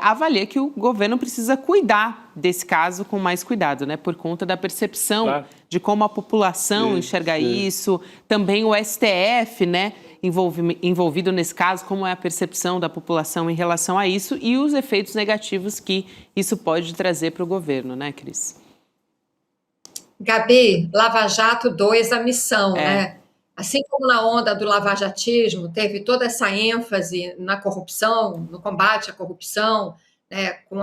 Speaker 2: avalia que o governo precisa cuidar desse caso com mais cuidado, né? Por conta da percepção de como a população enxerga isso. Também o STF, né? Envolvido nesse caso, como é a percepção da população em relação a isso e os efeitos negativos que isso pode trazer para o governo, né, Cris?
Speaker 8: Gabi, Lava Jato 2, a missão, né? Assim como na onda do lavajatismo, teve toda essa ênfase na corrupção, no combate à corrupção, né, com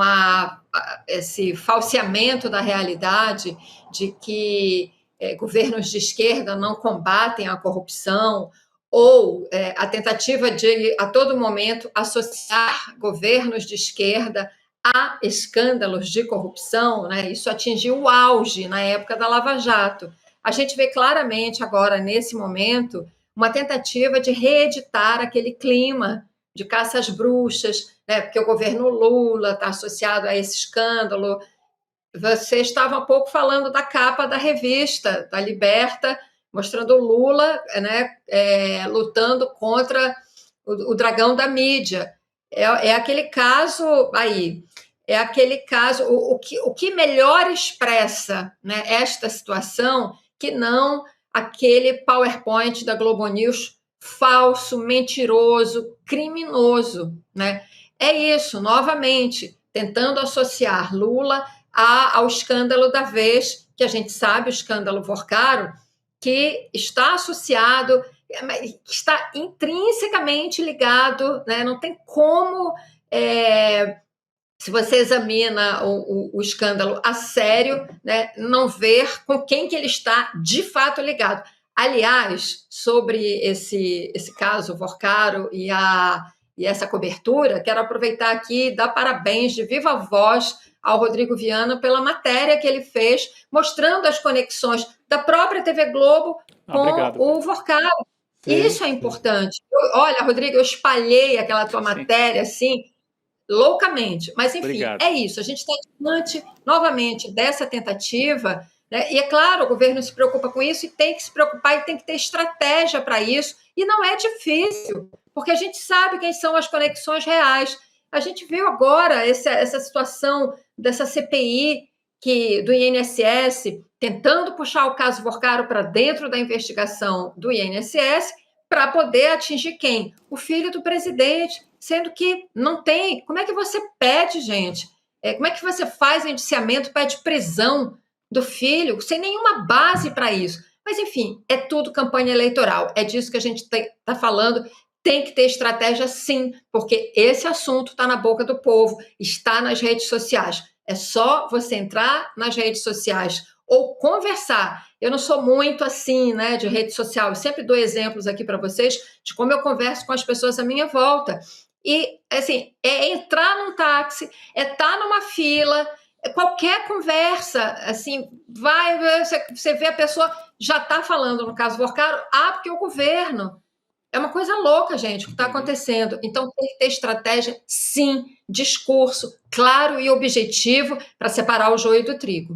Speaker 8: esse falseamento da realidade de que governos de esquerda não combatem a corrupção, ou a tentativa de, a todo momento, associar governos de esquerda a escândalos de corrupção, né? Isso atingiu o auge na época da Lava Jato. A gente vê claramente agora, nesse momento, uma tentativa de reeditar aquele clima de caça às bruxas, né? Porque o governo Lula está associado a esse escândalo. Você estava há pouco falando da capa da revista, da Liberta, mostrando o Lula, né, lutando contra o dragão da mídia. É aquele caso aí, é aquele caso, o que melhor expressa, né, esta situação que não aquele PowerPoint da Globo News falso, mentiroso, criminoso, né? É isso, novamente, tentando associar Lula ao escândalo da vez, que a gente sabe, o escândalo Vorcaro, que está associado, que está intrinsecamente ligado, né? Não tem como, se você examina o escândalo a sério, né, não ver com quem que ele está de fato ligado. Aliás, sobre esse caso Vorcaro e essa cobertura, quero aproveitar aqui e dar parabéns de viva voz ao Rodrigo Viana pela matéria que ele fez, mostrando as conexões da própria TV Globo com o Vorcaro. Isso é importante. Olha, Rodrigo, eu espalhei aquela tua matéria assim, loucamente. Mas, enfim, é isso. A gente está diante, novamente, dessa tentativa, né? E, é claro, o governo se preocupa com isso e tem que se preocupar e tem que ter estratégia para isso. E não é difícil, porque a gente sabe quem são as conexões reais. A gente viu agora essa situação dessa CPI do INSS tentando puxar o caso Vorcaro para dentro da investigação do INSS para poder atingir quem? O filho do presidente, sendo que não tem... Como é que você pede, gente? Como é que você faz o indiciamento, pede prisão do filho, sem nenhuma base para isso? Mas, enfim, é tudo campanha eleitoral. É disso que a gente está falando. Tem que ter estratégia, sim, porque esse assunto está na boca do povo, está nas redes sociais. É só você entrar nas redes sociais ou conversar. Eu não sou muito assim, né, de rede social. Eu sempre dou exemplos aqui para vocês de como eu converso com as pessoas à minha volta. E, assim, é entrar num táxi, é estar numa fila, qualquer conversa, assim, você vê a pessoa já está falando, no caso Vorcaro, porque o governo... É uma coisa louca, gente, o que está acontecendo. Então, tem que ter estratégia, sim, discurso claro e objetivo para separar o joio do trigo.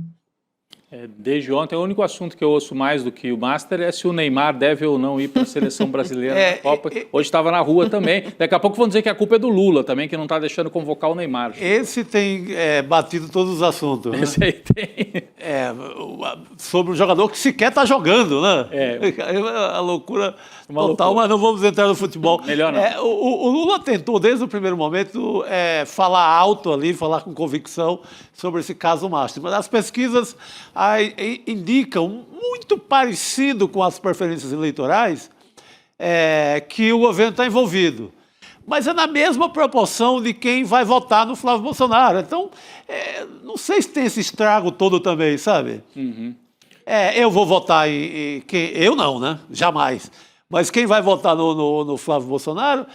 Speaker 6: Desde ontem, o único assunto que eu ouço mais do que o Master é se o Neymar deve ou não ir para a seleção brasileira na Copa. Hoje estava na rua também. Daqui a pouco vão dizer que a culpa é do Lula também, que não está deixando convocar o Neymar.
Speaker 3: Esse tem batido todos os assuntos. Né?
Speaker 6: Esse aí tem.
Speaker 3: Sobre um jogador que sequer está jogando, né? A loucura total, mas não vamos entrar no futebol.
Speaker 6: Melhor não.
Speaker 3: O Lula tentou, desde o primeiro momento, falar alto ali, falar com convicção sobre esse caso Master. Mas as pesquisas indicam, muito parecido com as preferências eleitorais, que o governo está envolvido. Mas é na mesma proporção de quem vai votar no Flávio Bolsonaro. Então, não sei se tem esse estrago todo também, sabe?
Speaker 6: Uhum.
Speaker 3: Eu vou votar em quem... Eu não, né? Jamais. Mas quem vai votar no Flávio Bolsonaro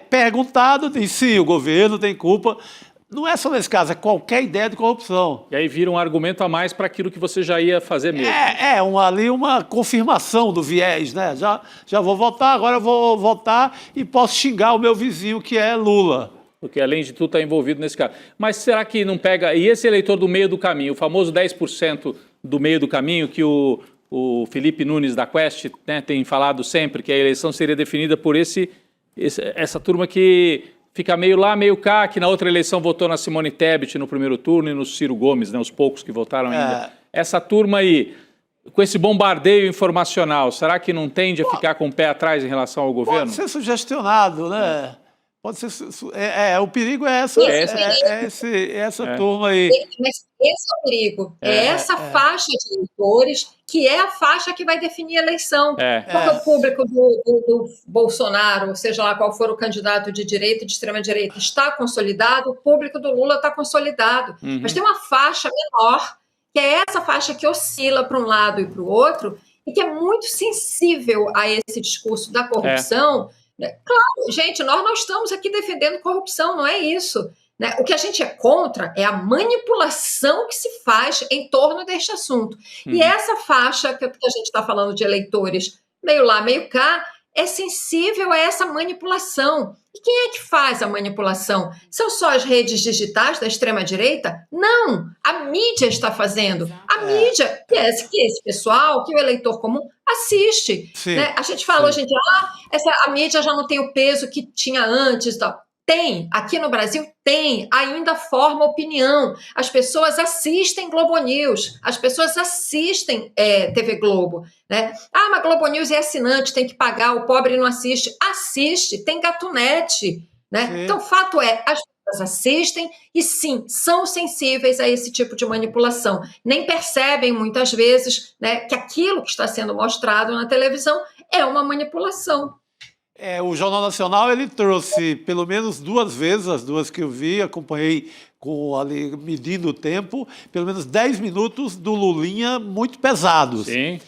Speaker 3: perguntado diz sim, o governo tem culpa. não é só nesse caso, é qualquer ideia de corrupção.
Speaker 6: E aí vira um argumento a mais para aquilo que você já ia fazer mesmo.
Speaker 3: Ali uma confirmação do viés, né? Já vou votar, agora eu vou votar e posso xingar o meu vizinho que é Lula.
Speaker 6: Porque, além de tudo, está envolvido nesse caso. Mas será que não pega... E esse eleitor do meio do caminho, o famoso 10% do meio do caminho, que o Felipe Nunes da Quest, né, tem falado sempre, que a eleição seria definida por essa turma que fica meio lá, meio cá, que na outra eleição votou na Simone Tebet no primeiro turno e no Ciro Gomes, né, os poucos que votaram ainda. Essa turma aí, com esse bombardeio informacional, será que não tende a ficar com o pé atrás em relação ao governo?
Speaker 3: Pode ser sugestionado, né? Pode ser, o perigo é essa turma aí.
Speaker 8: Mas esse é o perigo. Essa faixa de eleitores que é a faixa que vai definir a eleição. Porque o público do Bolsonaro, seja lá qual for o candidato de direita e de extrema-direita, está consolidado, o público do Lula está consolidado. Mas tem uma faixa menor, que é essa faixa que oscila para um lado e para o outro, e que é muito sensível a esse discurso da corrupção. Claro, gente, nós não estamos aqui defendendo corrupção, não é isso. Né? O que a gente é contra é a manipulação que se faz em torno deste assunto. E essa faixa que a gente está falando de eleitores meio lá, meio cá, é sensível a essa manipulação. E quem é que faz a manipulação? São só as redes digitais da extrema-direita? Não! A mídia está fazendo. A mídia, que esse pessoal, que o eleitor comum assiste. Né? A gente fala hoje em dia, a mídia já não tem o peso que tinha antes e tal. Tem, aqui no Brasil tem, ainda forma opinião. As pessoas assistem Globo News, as pessoas assistem TV Globo. Né? Mas Globo News é assinante, tem que pagar, o pobre não assiste. Assiste, tem gatunete. Né? Então, o fato é, as pessoas assistem e sim, são sensíveis a esse tipo de manipulação. Nem percebem muitas vezes, né, que aquilo que está sendo mostrado na televisão é uma manipulação.
Speaker 3: O Jornal Nacional ele trouxe pelo menos 2 vezes, as 2 que eu vi, acompanhei ali medindo o tempo, pelo menos 10 minutos do Lulinha muito pesados.
Speaker 6: Sim.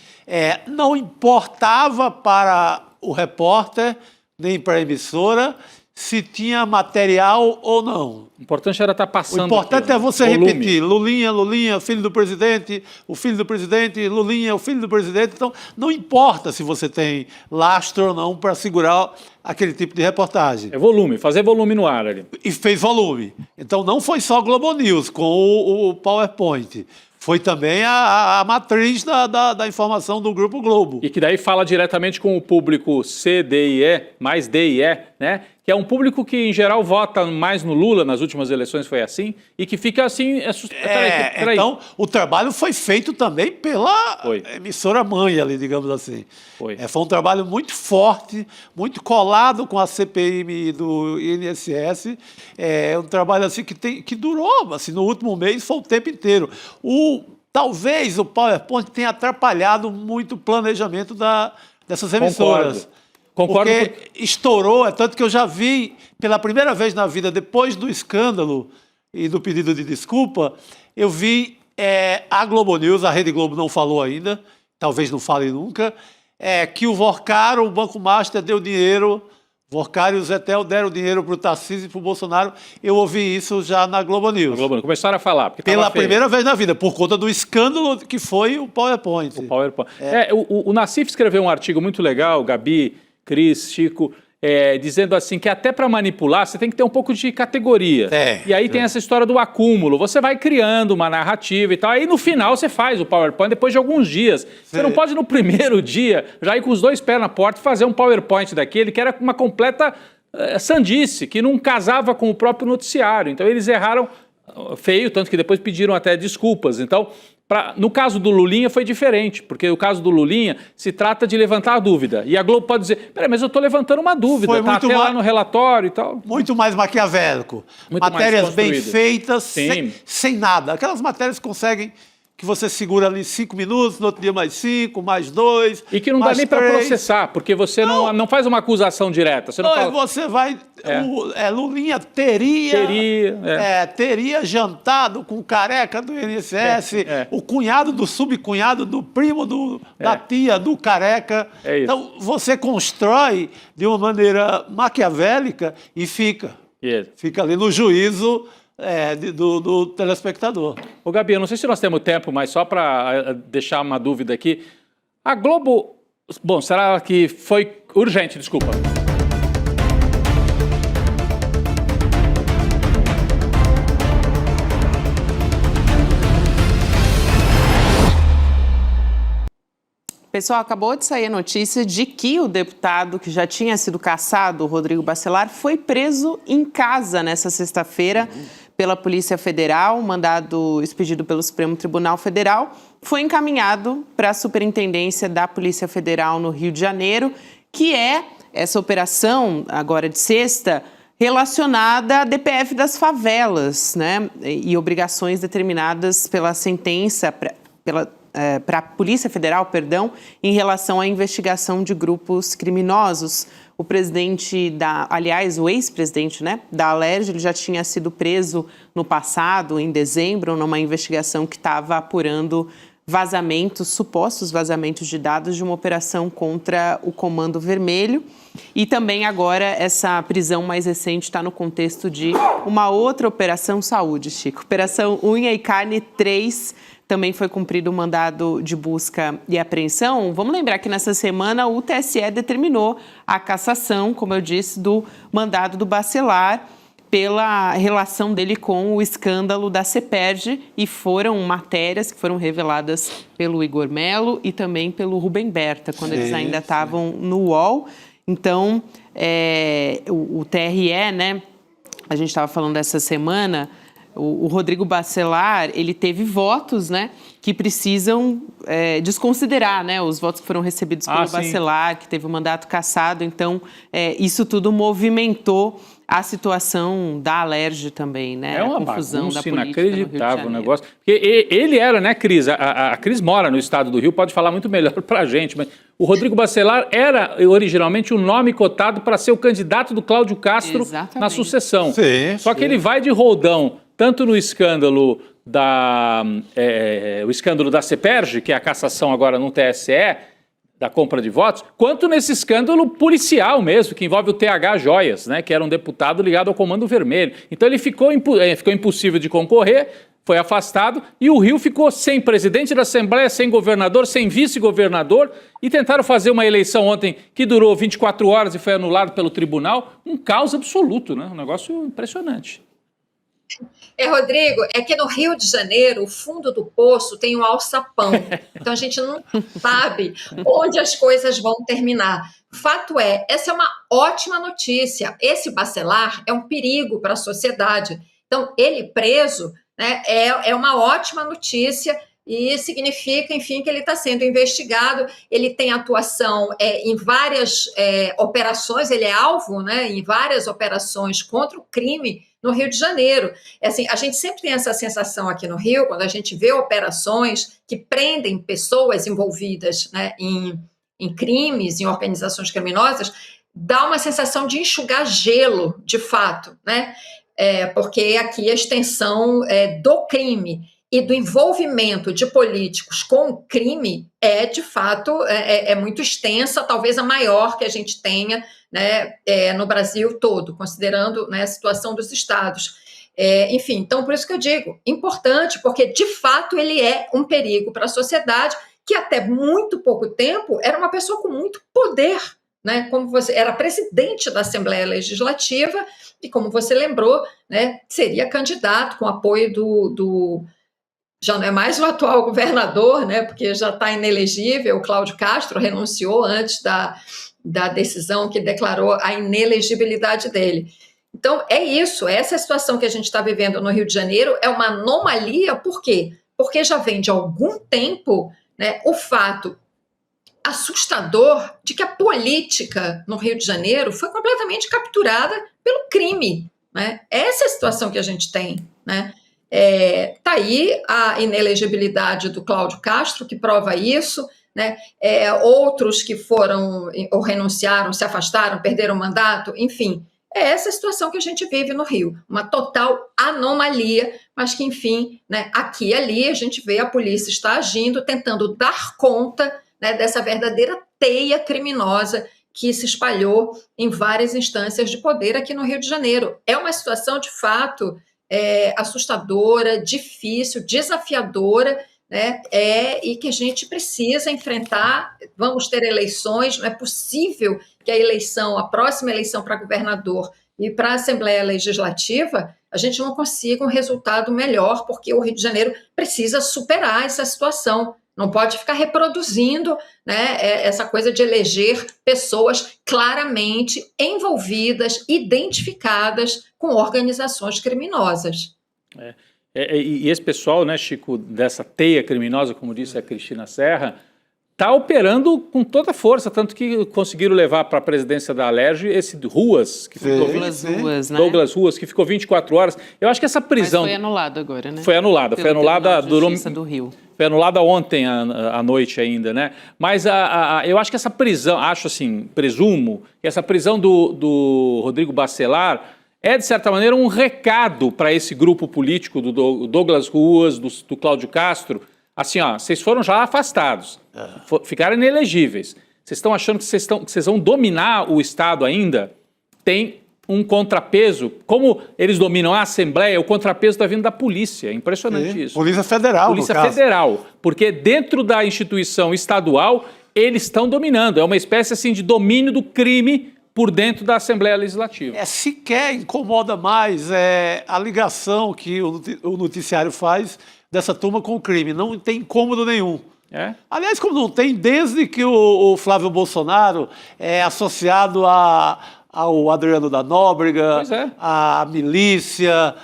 Speaker 3: Não importava para o repórter, nem para a emissora, se tinha material ou não.
Speaker 6: O importante era estar passando.
Speaker 3: O importante
Speaker 6: aquilo,
Speaker 3: é você repetir, Lulinha, Lulinha, filho do presidente, o filho do presidente, Lulinha, o filho do presidente. Então, não importa se você tem lastro ou não para segurar aquele tipo de reportagem.
Speaker 6: É volume, fazer volume no ar ali.
Speaker 3: E fez volume. Então, não foi só Globo News com o PowerPoint. Foi também a matriz da informação do Grupo Globo.
Speaker 6: E que daí fala diretamente com o público C, D e E, mais D e E, né? Que é um público que, em geral, vota mais no Lula, nas últimas eleições foi assim, e que fica assim... Peraí.
Speaker 3: Então, o trabalho foi feito também pela emissora mãe ali, digamos assim. Foi um trabalho muito forte, muito colado com a CPI do INSS. Um trabalho assim que durou, assim, no último mês foi o tempo inteiro. Talvez o PowerPoint tenha atrapalhado muito o planejamento dessas emissoras.
Speaker 6: Concordo.
Speaker 3: Porque estourou, tanto que eu já vi pela primeira vez na vida, depois do escândalo e do pedido de desculpa, eu vi a Globo News, a Rede Globo não falou ainda, talvez não fale nunca, que o Vorcaro, o Banco Master, deu dinheiro, Vorcaro e o Zetel deram dinheiro para o Tarcísio e para o Bolsonaro. Eu ouvi isso já na Globo News.
Speaker 6: Começaram a falar.
Speaker 3: Pela primeira vez na vida, por conta do escândalo que foi o PowerPoint.
Speaker 6: O Nassif escreveu um artigo muito legal, Gabi, Cris, Chico, dizendo assim que até para manipular você tem que ter um pouco de categoria. E aí tem essa história do acúmulo. Você vai criando uma narrativa e tal, aí no final você faz o PowerPoint depois de alguns dias. Você não pode no primeiro dia já ir com os 2 pés na porta e fazer um PowerPoint daquele que era uma completa sandice, que não casava com o próprio noticiário. Então eles erraram feio, tanto que depois pediram até desculpas. Então, no caso do Lulinha foi diferente, porque o caso do Lulinha se trata de levantar a dúvida. E a Globo pode dizer, peraí, mas eu estou levantando uma dúvida, está até lá no relatório e tal.
Speaker 3: Muito mais maquiavélico. Matérias bem feitas, sem nada. Aquelas matérias que conseguem que você segura ali 5 minutos, no outro dia mais 5, mais 2.
Speaker 6: E que não dá nem para processar, porque você não faz uma acusação direta. Você não fala...
Speaker 3: Você vai... Lulinha teria jantado com o careca do INSS, o cunhado do subcunhado do primo da tia do careca. Então, você constrói de uma maneira maquiavélica e fica ali no juízo do telespectador.
Speaker 6: Ô, Gabi, eu não sei se nós temos tempo, mas só para deixar uma dúvida aqui. A Globo... Bom, será que foi urgente, desculpa.
Speaker 2: Pessoal, acabou de sair a notícia de que o deputado que já tinha sido cassado, Rodrigo Bacelar, foi preso em casa nessa sexta-feira pela Polícia Federal. O mandado expedido pelo Supremo Tribunal Federal foi encaminhado para a Superintendência da Polícia Federal no Rio de Janeiro, que é essa operação, agora de sexta, relacionada à DPF das favelas, né? E obrigações determinadas pela sentença, para a Polícia Federal, perdão, em relação à investigação de grupos criminosos. O presidente o ex-presidente, né, da Alerj, ele já tinha sido preso no passado, em dezembro, numa investigação que estava apurando supostos vazamentos de dados de uma operação contra o Comando Vermelho. E também agora essa prisão mais recente está no contexto de uma outra operação saúde, Chico. Operação Unha e Carne 3, também foi cumprido o mandado de busca e apreensão. Vamos lembrar que nessa semana o TSE determinou a cassação, como eu disse, do mandado do Bacelar pela relação dele com o escândalo da CEPERJ, e foram matérias que foram reveladas pelo Igor Melo e também pelo Rubem Berta, quando eles ainda estavam no UOL. Então, o TRE, né, a gente estava falando essa semana, o Rodrigo Bacelar, ele teve votos, né, que precisam desconsiderar, né, os votos que foram recebidos pelo Bacelar, que teve o mandato cassado. Então, isso tudo movimentou a situação da Alerj também, né?
Speaker 6: É uma
Speaker 2: confusão
Speaker 6: bagunça
Speaker 2: da política
Speaker 6: inacreditável o negócio. Porque ele era, né, Cris? A Cris mora no estado do Rio, pode falar muito melhor pra gente, mas o Rodrigo Bacelar era originalmente o nome cotado para ser o candidato do Cláudio Castro na sucessão. Só que ele vai de roldão, tanto no escândalo o escândalo da CEPERJ, que é a cassação agora no TSE, da compra de votos, quanto nesse escândalo policial mesmo, que envolve o TH Joias, né, que era um deputado ligado ao Comando Vermelho. Então ele ficou impossível de concorrer, foi afastado, e o Rio ficou sem presidente da Assembleia, sem governador, sem vice-governador, e tentaram fazer uma eleição ontem que durou 24 horas e foi anulado pelo tribunal. Um caos absoluto, né? Um negócio impressionante.
Speaker 8: Rodrigo, é que no Rio de Janeiro, o fundo do poço tem um alçapão. Então, a gente não sabe onde as coisas vão terminar. Fato é, essa é uma ótima notícia. Esse Bacelar é um perigo para a sociedade. Então, ele preso, né, é uma ótima notícia e significa, enfim, que ele está sendo investigado. Ele tem atuação em várias operações, ele é alvo, né, em várias operações contra o crime no Rio de Janeiro. Assim, a gente sempre tem essa sensação aqui no Rio, quando a gente vê operações que prendem pessoas envolvidas, né, em crimes, em organizações criminosas, dá uma sensação de enxugar gelo, de fato, né? Porque aqui a extensão do crime e do envolvimento de políticos com o crime de fato, muito extensa, talvez a maior que a gente tenha, né, no Brasil todo, considerando, né, a situação dos estados. Enfim, então por isso que eu digo, importante, porque de fato ele é um perigo para a sociedade, que até muito pouco tempo era uma pessoa com muito poder, né, como você era presidente da Assembleia Legislativa e, como você lembrou, né, seria candidato com apoio do já não é mais o atual governador, né, porque já está inelegível, o Cláudio Castro renunciou antes da decisão que declarou a inelegibilidade dele. Então, é isso, essa situação que a gente está vivendo no Rio de Janeiro é uma anomalia, por quê? Porque já vem de algum tempo, né, o fato assustador de que a política no Rio de Janeiro foi completamente capturada pelo crime, né? Essa é a situação que a gente tem, né? Tá aí a inelegibilidade do Cláudio Castro, que prova isso, né? Outros que foram ou renunciaram, se afastaram, perderam o mandato, enfim. É essa a situação que a gente vive no Rio, uma total anomalia, mas que, enfim, né, aqui e ali a gente vê a polícia está agindo, tentando dar conta, né, dessa verdadeira teia criminosa que se espalhou em várias instâncias de poder aqui no Rio de Janeiro. É uma situação, de fato, assustadora, difícil, desafiadora, né? E que a gente precisa enfrentar. Vamos ter eleições, não é possível que a próxima eleição para governador e para a Assembleia Legislativa, a gente não consiga um resultado melhor, porque o Rio de Janeiro precisa superar essa situação. Não pode ficar reproduzindo, né, essa coisa de eleger pessoas claramente envolvidas, identificadas com organizações criminosas.
Speaker 6: E esse pessoal, né, Chico, dessa teia criminosa, como disse a Cristina Serra, está operando com toda a força, tanto que conseguiram levar para a presidência da Alerj esse Ruas, que ficou Douglas Ruas, que ficou 24 horas. Eu acho que essa prisão...
Speaker 2: Mas foi anulado agora, né?
Speaker 6: Foi anulada. Foi anulada
Speaker 2: do Rio.
Speaker 6: Foi anulada ontem à noite ainda, né? Mas eu acho que essa prisão, presumo, que essa prisão do Rodrigo Bacelar é, de certa maneira, um recado para esse grupo político do Douglas Ruas, do Cláudio Castro. Assim, vocês foram já afastados, ficaram inelegíveis. Vocês estão achando que vocês vão dominar o Estado ainda? Tem um contrapeso. Como eles dominam a Assembleia, o contrapeso está vindo da polícia. É impressionante isso.
Speaker 3: Polícia Federal,
Speaker 6: Polícia Federal. Porque dentro da instituição estadual, eles estão dominando. É uma espécie assim, de domínio do crime por dentro da Assembleia Legislativa.
Speaker 3: Sequer incomoda mais a ligação que o noticiário faz dessa turma com o crime. Não tem incômodo nenhum. Aliás, como não tem, desde que o Flávio Bolsonaro é associado ao Adriano da Nóbrega, à milícia,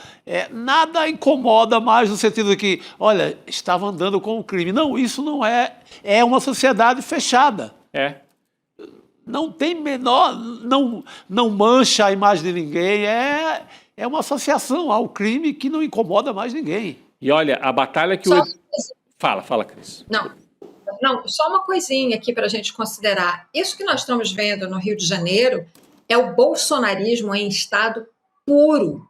Speaker 3: nada incomoda mais no sentido de que, olha, estava andando com o crime. Não, isso não é uma sociedade fechada. Não tem menor, não mancha a imagem de ninguém, é uma associação ao crime que não incomoda mais ninguém.
Speaker 6: E olha, a batalha que Fala, Cris.
Speaker 8: Não, só uma coisinha aqui para a gente considerar. Isso que nós estamos vendo no Rio de Janeiro é o bolsonarismo em estado puro,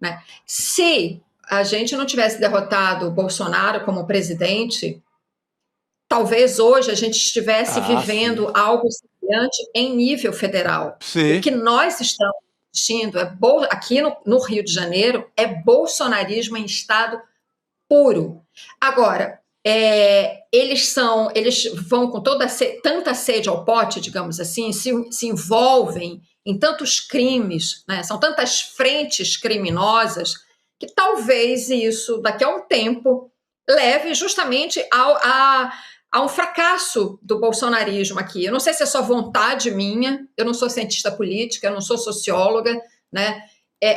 Speaker 8: né? Se a gente não tivesse derrotado o Bolsonaro como presidente, talvez hoje a gente estivesse vivendo algo semelhante em nível federal. O que nós estamos assistindo aqui no Rio de Janeiro é bolsonarismo em estado puro. Agora, eles vão com tanta sede ao pote, digamos assim, se envolvem em tantos crimes, né? São tantas frentes criminosas, que talvez isso, daqui a um tempo, leve justamente a um fracasso do bolsonarismo aqui. Eu não sei se é só vontade minha, eu não sou cientista política, eu não sou socióloga, né?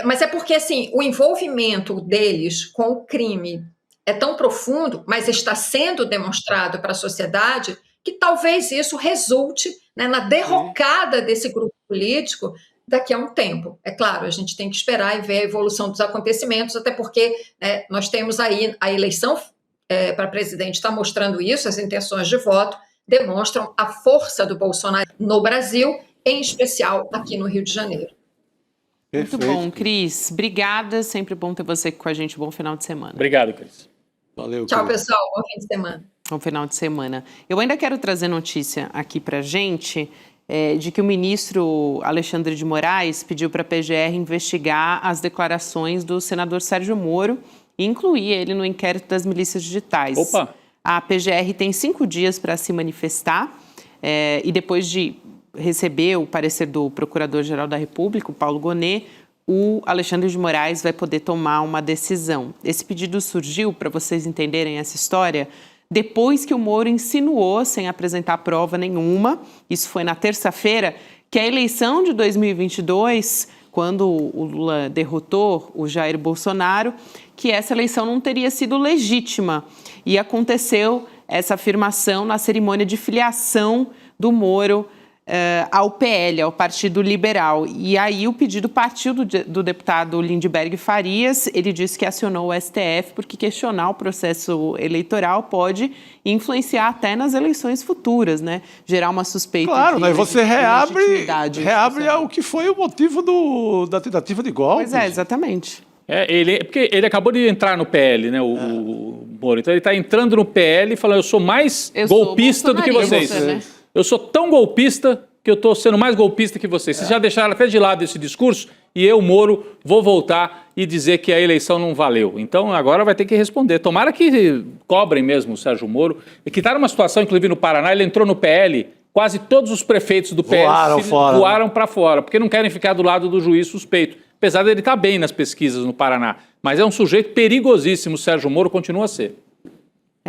Speaker 8: Mas é porque assim, o envolvimento deles com o crime é tão profundo, mas está sendo demonstrado para a sociedade, que talvez isso resulte, né, na derrocada desse grupo político daqui a um tempo. É claro, a gente tem que esperar e ver a evolução dos acontecimentos, até porque nós temos aí a eleição para presidente, está mostrando isso, as intenções de voto demonstram a força do Bolsonaro no Brasil, em especial aqui no Rio de Janeiro.
Speaker 2: Muito bom, Cris. Obrigada, sempre bom ter você aqui com a gente. Bom final de semana.
Speaker 6: Obrigado, Cris.
Speaker 3: Valeu,
Speaker 8: tchau, pessoal. Bom fim de semana.
Speaker 2: Bom final de semana. Eu ainda quero trazer notícia aqui para a gente de que o ministro Alexandre de Moraes pediu para a PGR investigar as declarações do senador Sérgio Moro e incluir ele no inquérito das milícias digitais.
Speaker 6: Opa!
Speaker 2: A PGR tem 5 dias para se manifestar e depois de receber o parecer do Procurador-Geral da República, o Paulo Gonet, o Alexandre de Moraes vai poder tomar uma decisão. Esse pedido surgiu, para vocês entenderem essa história, depois que o Moro insinuou, sem apresentar prova nenhuma, isso foi na terça-feira, que a eleição de 2022, quando o Lula derrotou o Jair Bolsonaro, que essa eleição não teria sido legítima. E aconteceu essa afirmação na cerimônia de filiação do Moro ao PL, ao Partido Liberal. E aí o pedido partiu do deputado Lindbergh Farias. Ele disse que acionou o STF porque questionar o processo eleitoral pode influenciar até nas eleições futuras, né? Gerar uma suspeita.
Speaker 3: Claro, né? Você reabre o que foi o motivo da tentativa de golpe.
Speaker 2: Pois é, exatamente.
Speaker 6: Porque ele acabou de entrar no PL, né, o Moro. Então ele está entrando no PL e falando, eu sou mais golpista do que vocês. Né? Eu sou tão golpista que eu estou sendo mais golpista que vocês. Vocês já deixaram até de lado esse discurso e eu, Moro, vou voltar e dizer que a eleição não valeu. Então agora vai ter que responder. Tomara que cobrem mesmo o Sérgio Moro, que está numa situação, inclusive no Paraná, ele entrou no PL, quase todos os prefeitos do PL voaram para fora, porque não querem ficar do lado do juiz suspeito. Apesar dele estar bem nas pesquisas no Paraná. Mas é um sujeito perigosíssimo, o Sérgio Moro continua a ser.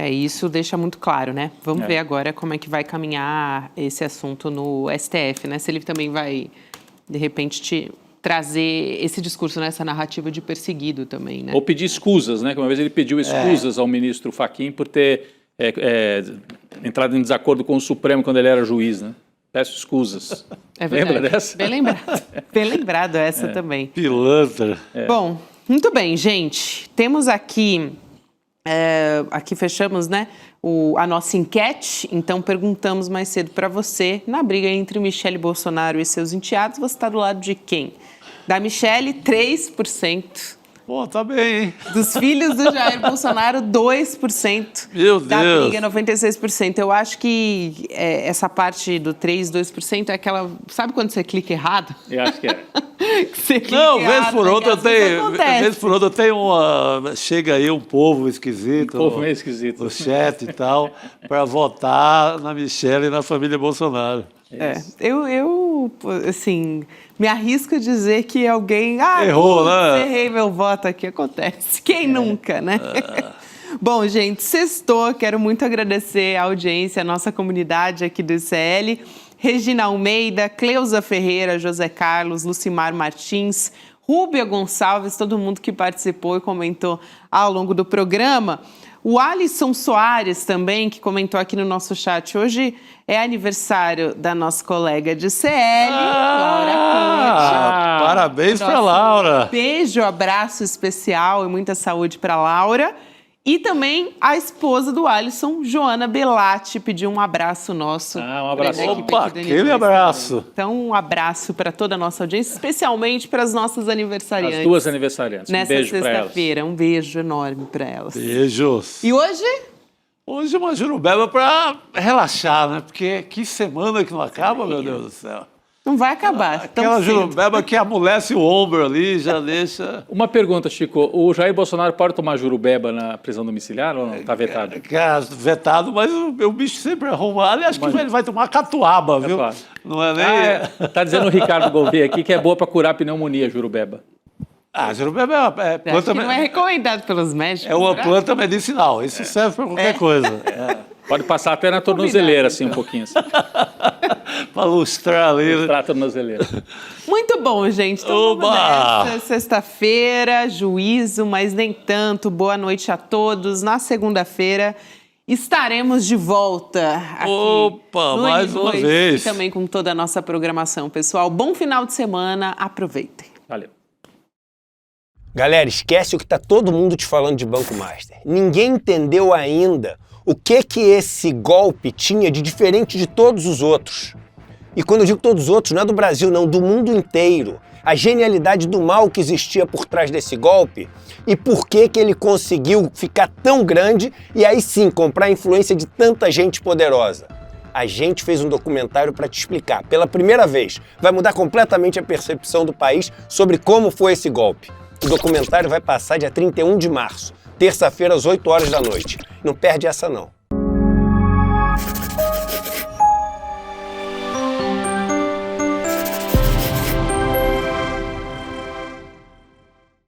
Speaker 2: Isso deixa muito claro, né? Vamos ver agora como é que vai caminhar esse assunto no STF, né? Se ele também vai, de repente, trazer esse discurso, né? Essa narrativa de perseguido também, né?
Speaker 6: Ou pedir escusas, né? Que uma vez ele pediu escusas ao ministro Fachin por ter entrado em desacordo com o Supremo quando ele era juiz, né? Peço escusas.
Speaker 2: É verdade.
Speaker 6: Lembra dessa?
Speaker 2: Bem lembrado. Bem lembrado essa também.
Speaker 3: Pilantra.
Speaker 2: Bom, muito bem, gente. Temos aqui... aqui fechamos, né, a nossa enquete, então perguntamos mais cedo para você, na briga entre Michele Bolsonaro e seus enteados, você está do lado de quem? Da Michele, 3%.
Speaker 3: Pô, tá bem, hein?
Speaker 2: Dos filhos do Jair Bolsonaro, 2%.
Speaker 3: Meu
Speaker 2: da
Speaker 3: Deus.
Speaker 2: briga, 96%. Eu acho que essa parte do 3%, 2% é aquela... Sabe quando você clica errado?
Speaker 6: Eu acho que é.
Speaker 3: Vez por outra eu tenho uma... Chega aí um povo esquisito.
Speaker 6: Um povo meio esquisito.
Speaker 3: No chat e tal, para votar na Michele e na família Bolsonaro.
Speaker 2: Eu, assim, me arrisco a dizer que alguém...
Speaker 3: errou, né?
Speaker 2: Errei meu voto aqui, acontece. Quem nunca, né? Bom, gente, sextou, quero muito agradecer a audiência, a nossa comunidade aqui do ICL. Regina Almeida, Cleusa Ferreira, José Carlos, Lucimar Martins, Rúbia Gonçalves, todo mundo que participou e comentou ao longo do programa. O Alisson Soares também, que comentou aqui no nosso chat. Hoje é aniversário da nossa colega de CL, Laura Conte.
Speaker 3: Parabéns para Laura.
Speaker 2: Beijo, abraço especial e muita saúde para Laura. E também a esposa do Alisson, Joana Belatti, pediu um abraço nosso.
Speaker 6: Um abraço.
Speaker 3: Opa, aquele abraço.
Speaker 2: Então, um abraço para toda a nossa audiência, especialmente para as nossas aniversariantes.
Speaker 6: As duas aniversariantes.
Speaker 2: Nessa
Speaker 6: beijo para elas.
Speaker 2: sexta-feira. Um beijo enorme para elas.
Speaker 3: Beijos.
Speaker 2: E hoje?
Speaker 3: Hoje uma jurubeba para relaxar, né? Porque que semana que não acaba, meu Deus do céu.
Speaker 2: Não vai acabar.
Speaker 3: Aquela jurubeba que amolece o ombro ali, já deixa...
Speaker 6: Uma pergunta, Chico. O Jair Bolsonaro pode tomar jurubeba na prisão domiciliar ou não? Está vetado?
Speaker 3: Vetado, mas o bicho sempre arruma. Aliás, que ele vai tomar catuaba, viu?
Speaker 6: Claro.
Speaker 3: Não é nem...
Speaker 6: Tá dizendo o Ricardo Gouveia aqui que é boa para curar pneumonia, jurubeba.
Speaker 3: Jurubeba é uma planta...
Speaker 2: Acho que não é recomendado pelos médicos.
Speaker 3: É uma planta medicinal. Isso serve para qualquer coisa.
Speaker 6: Pode passar até na tornozeleira, assim, um pouquinho. Assim.
Speaker 3: Para lustrar ali.
Speaker 6: Lustrar a tornozeleira.
Speaker 2: Muito bom, gente. Então, vamos nessa. Sexta-feira, juízo, mas nem tanto. Boa noite a todos. Na segunda-feira estaremos de volta aqui.
Speaker 3: Opa,
Speaker 2: no
Speaker 3: mais
Speaker 2: N2,
Speaker 3: uma vez.
Speaker 2: E também com toda a nossa programação, pessoal. Bom final de semana. Aproveitem.
Speaker 6: Valeu.
Speaker 9: Galera, esquece o que tá todo mundo te falando de Banco Master. Ninguém entendeu ainda o que esse golpe tinha de diferente de todos os outros. E quando eu digo todos os outros, não é do Brasil, não, do mundo inteiro. A genialidade do mal que existia por trás desse golpe e por que ele conseguiu ficar tão grande e aí sim comprar a influência de tanta gente poderosa. A gente fez um documentário para te explicar. Pela primeira vez, vai mudar completamente a percepção do país sobre como foi esse golpe. O documentário vai passar dia 31 de março, terça-feira, às 8 horas da noite. Não perde essa, não.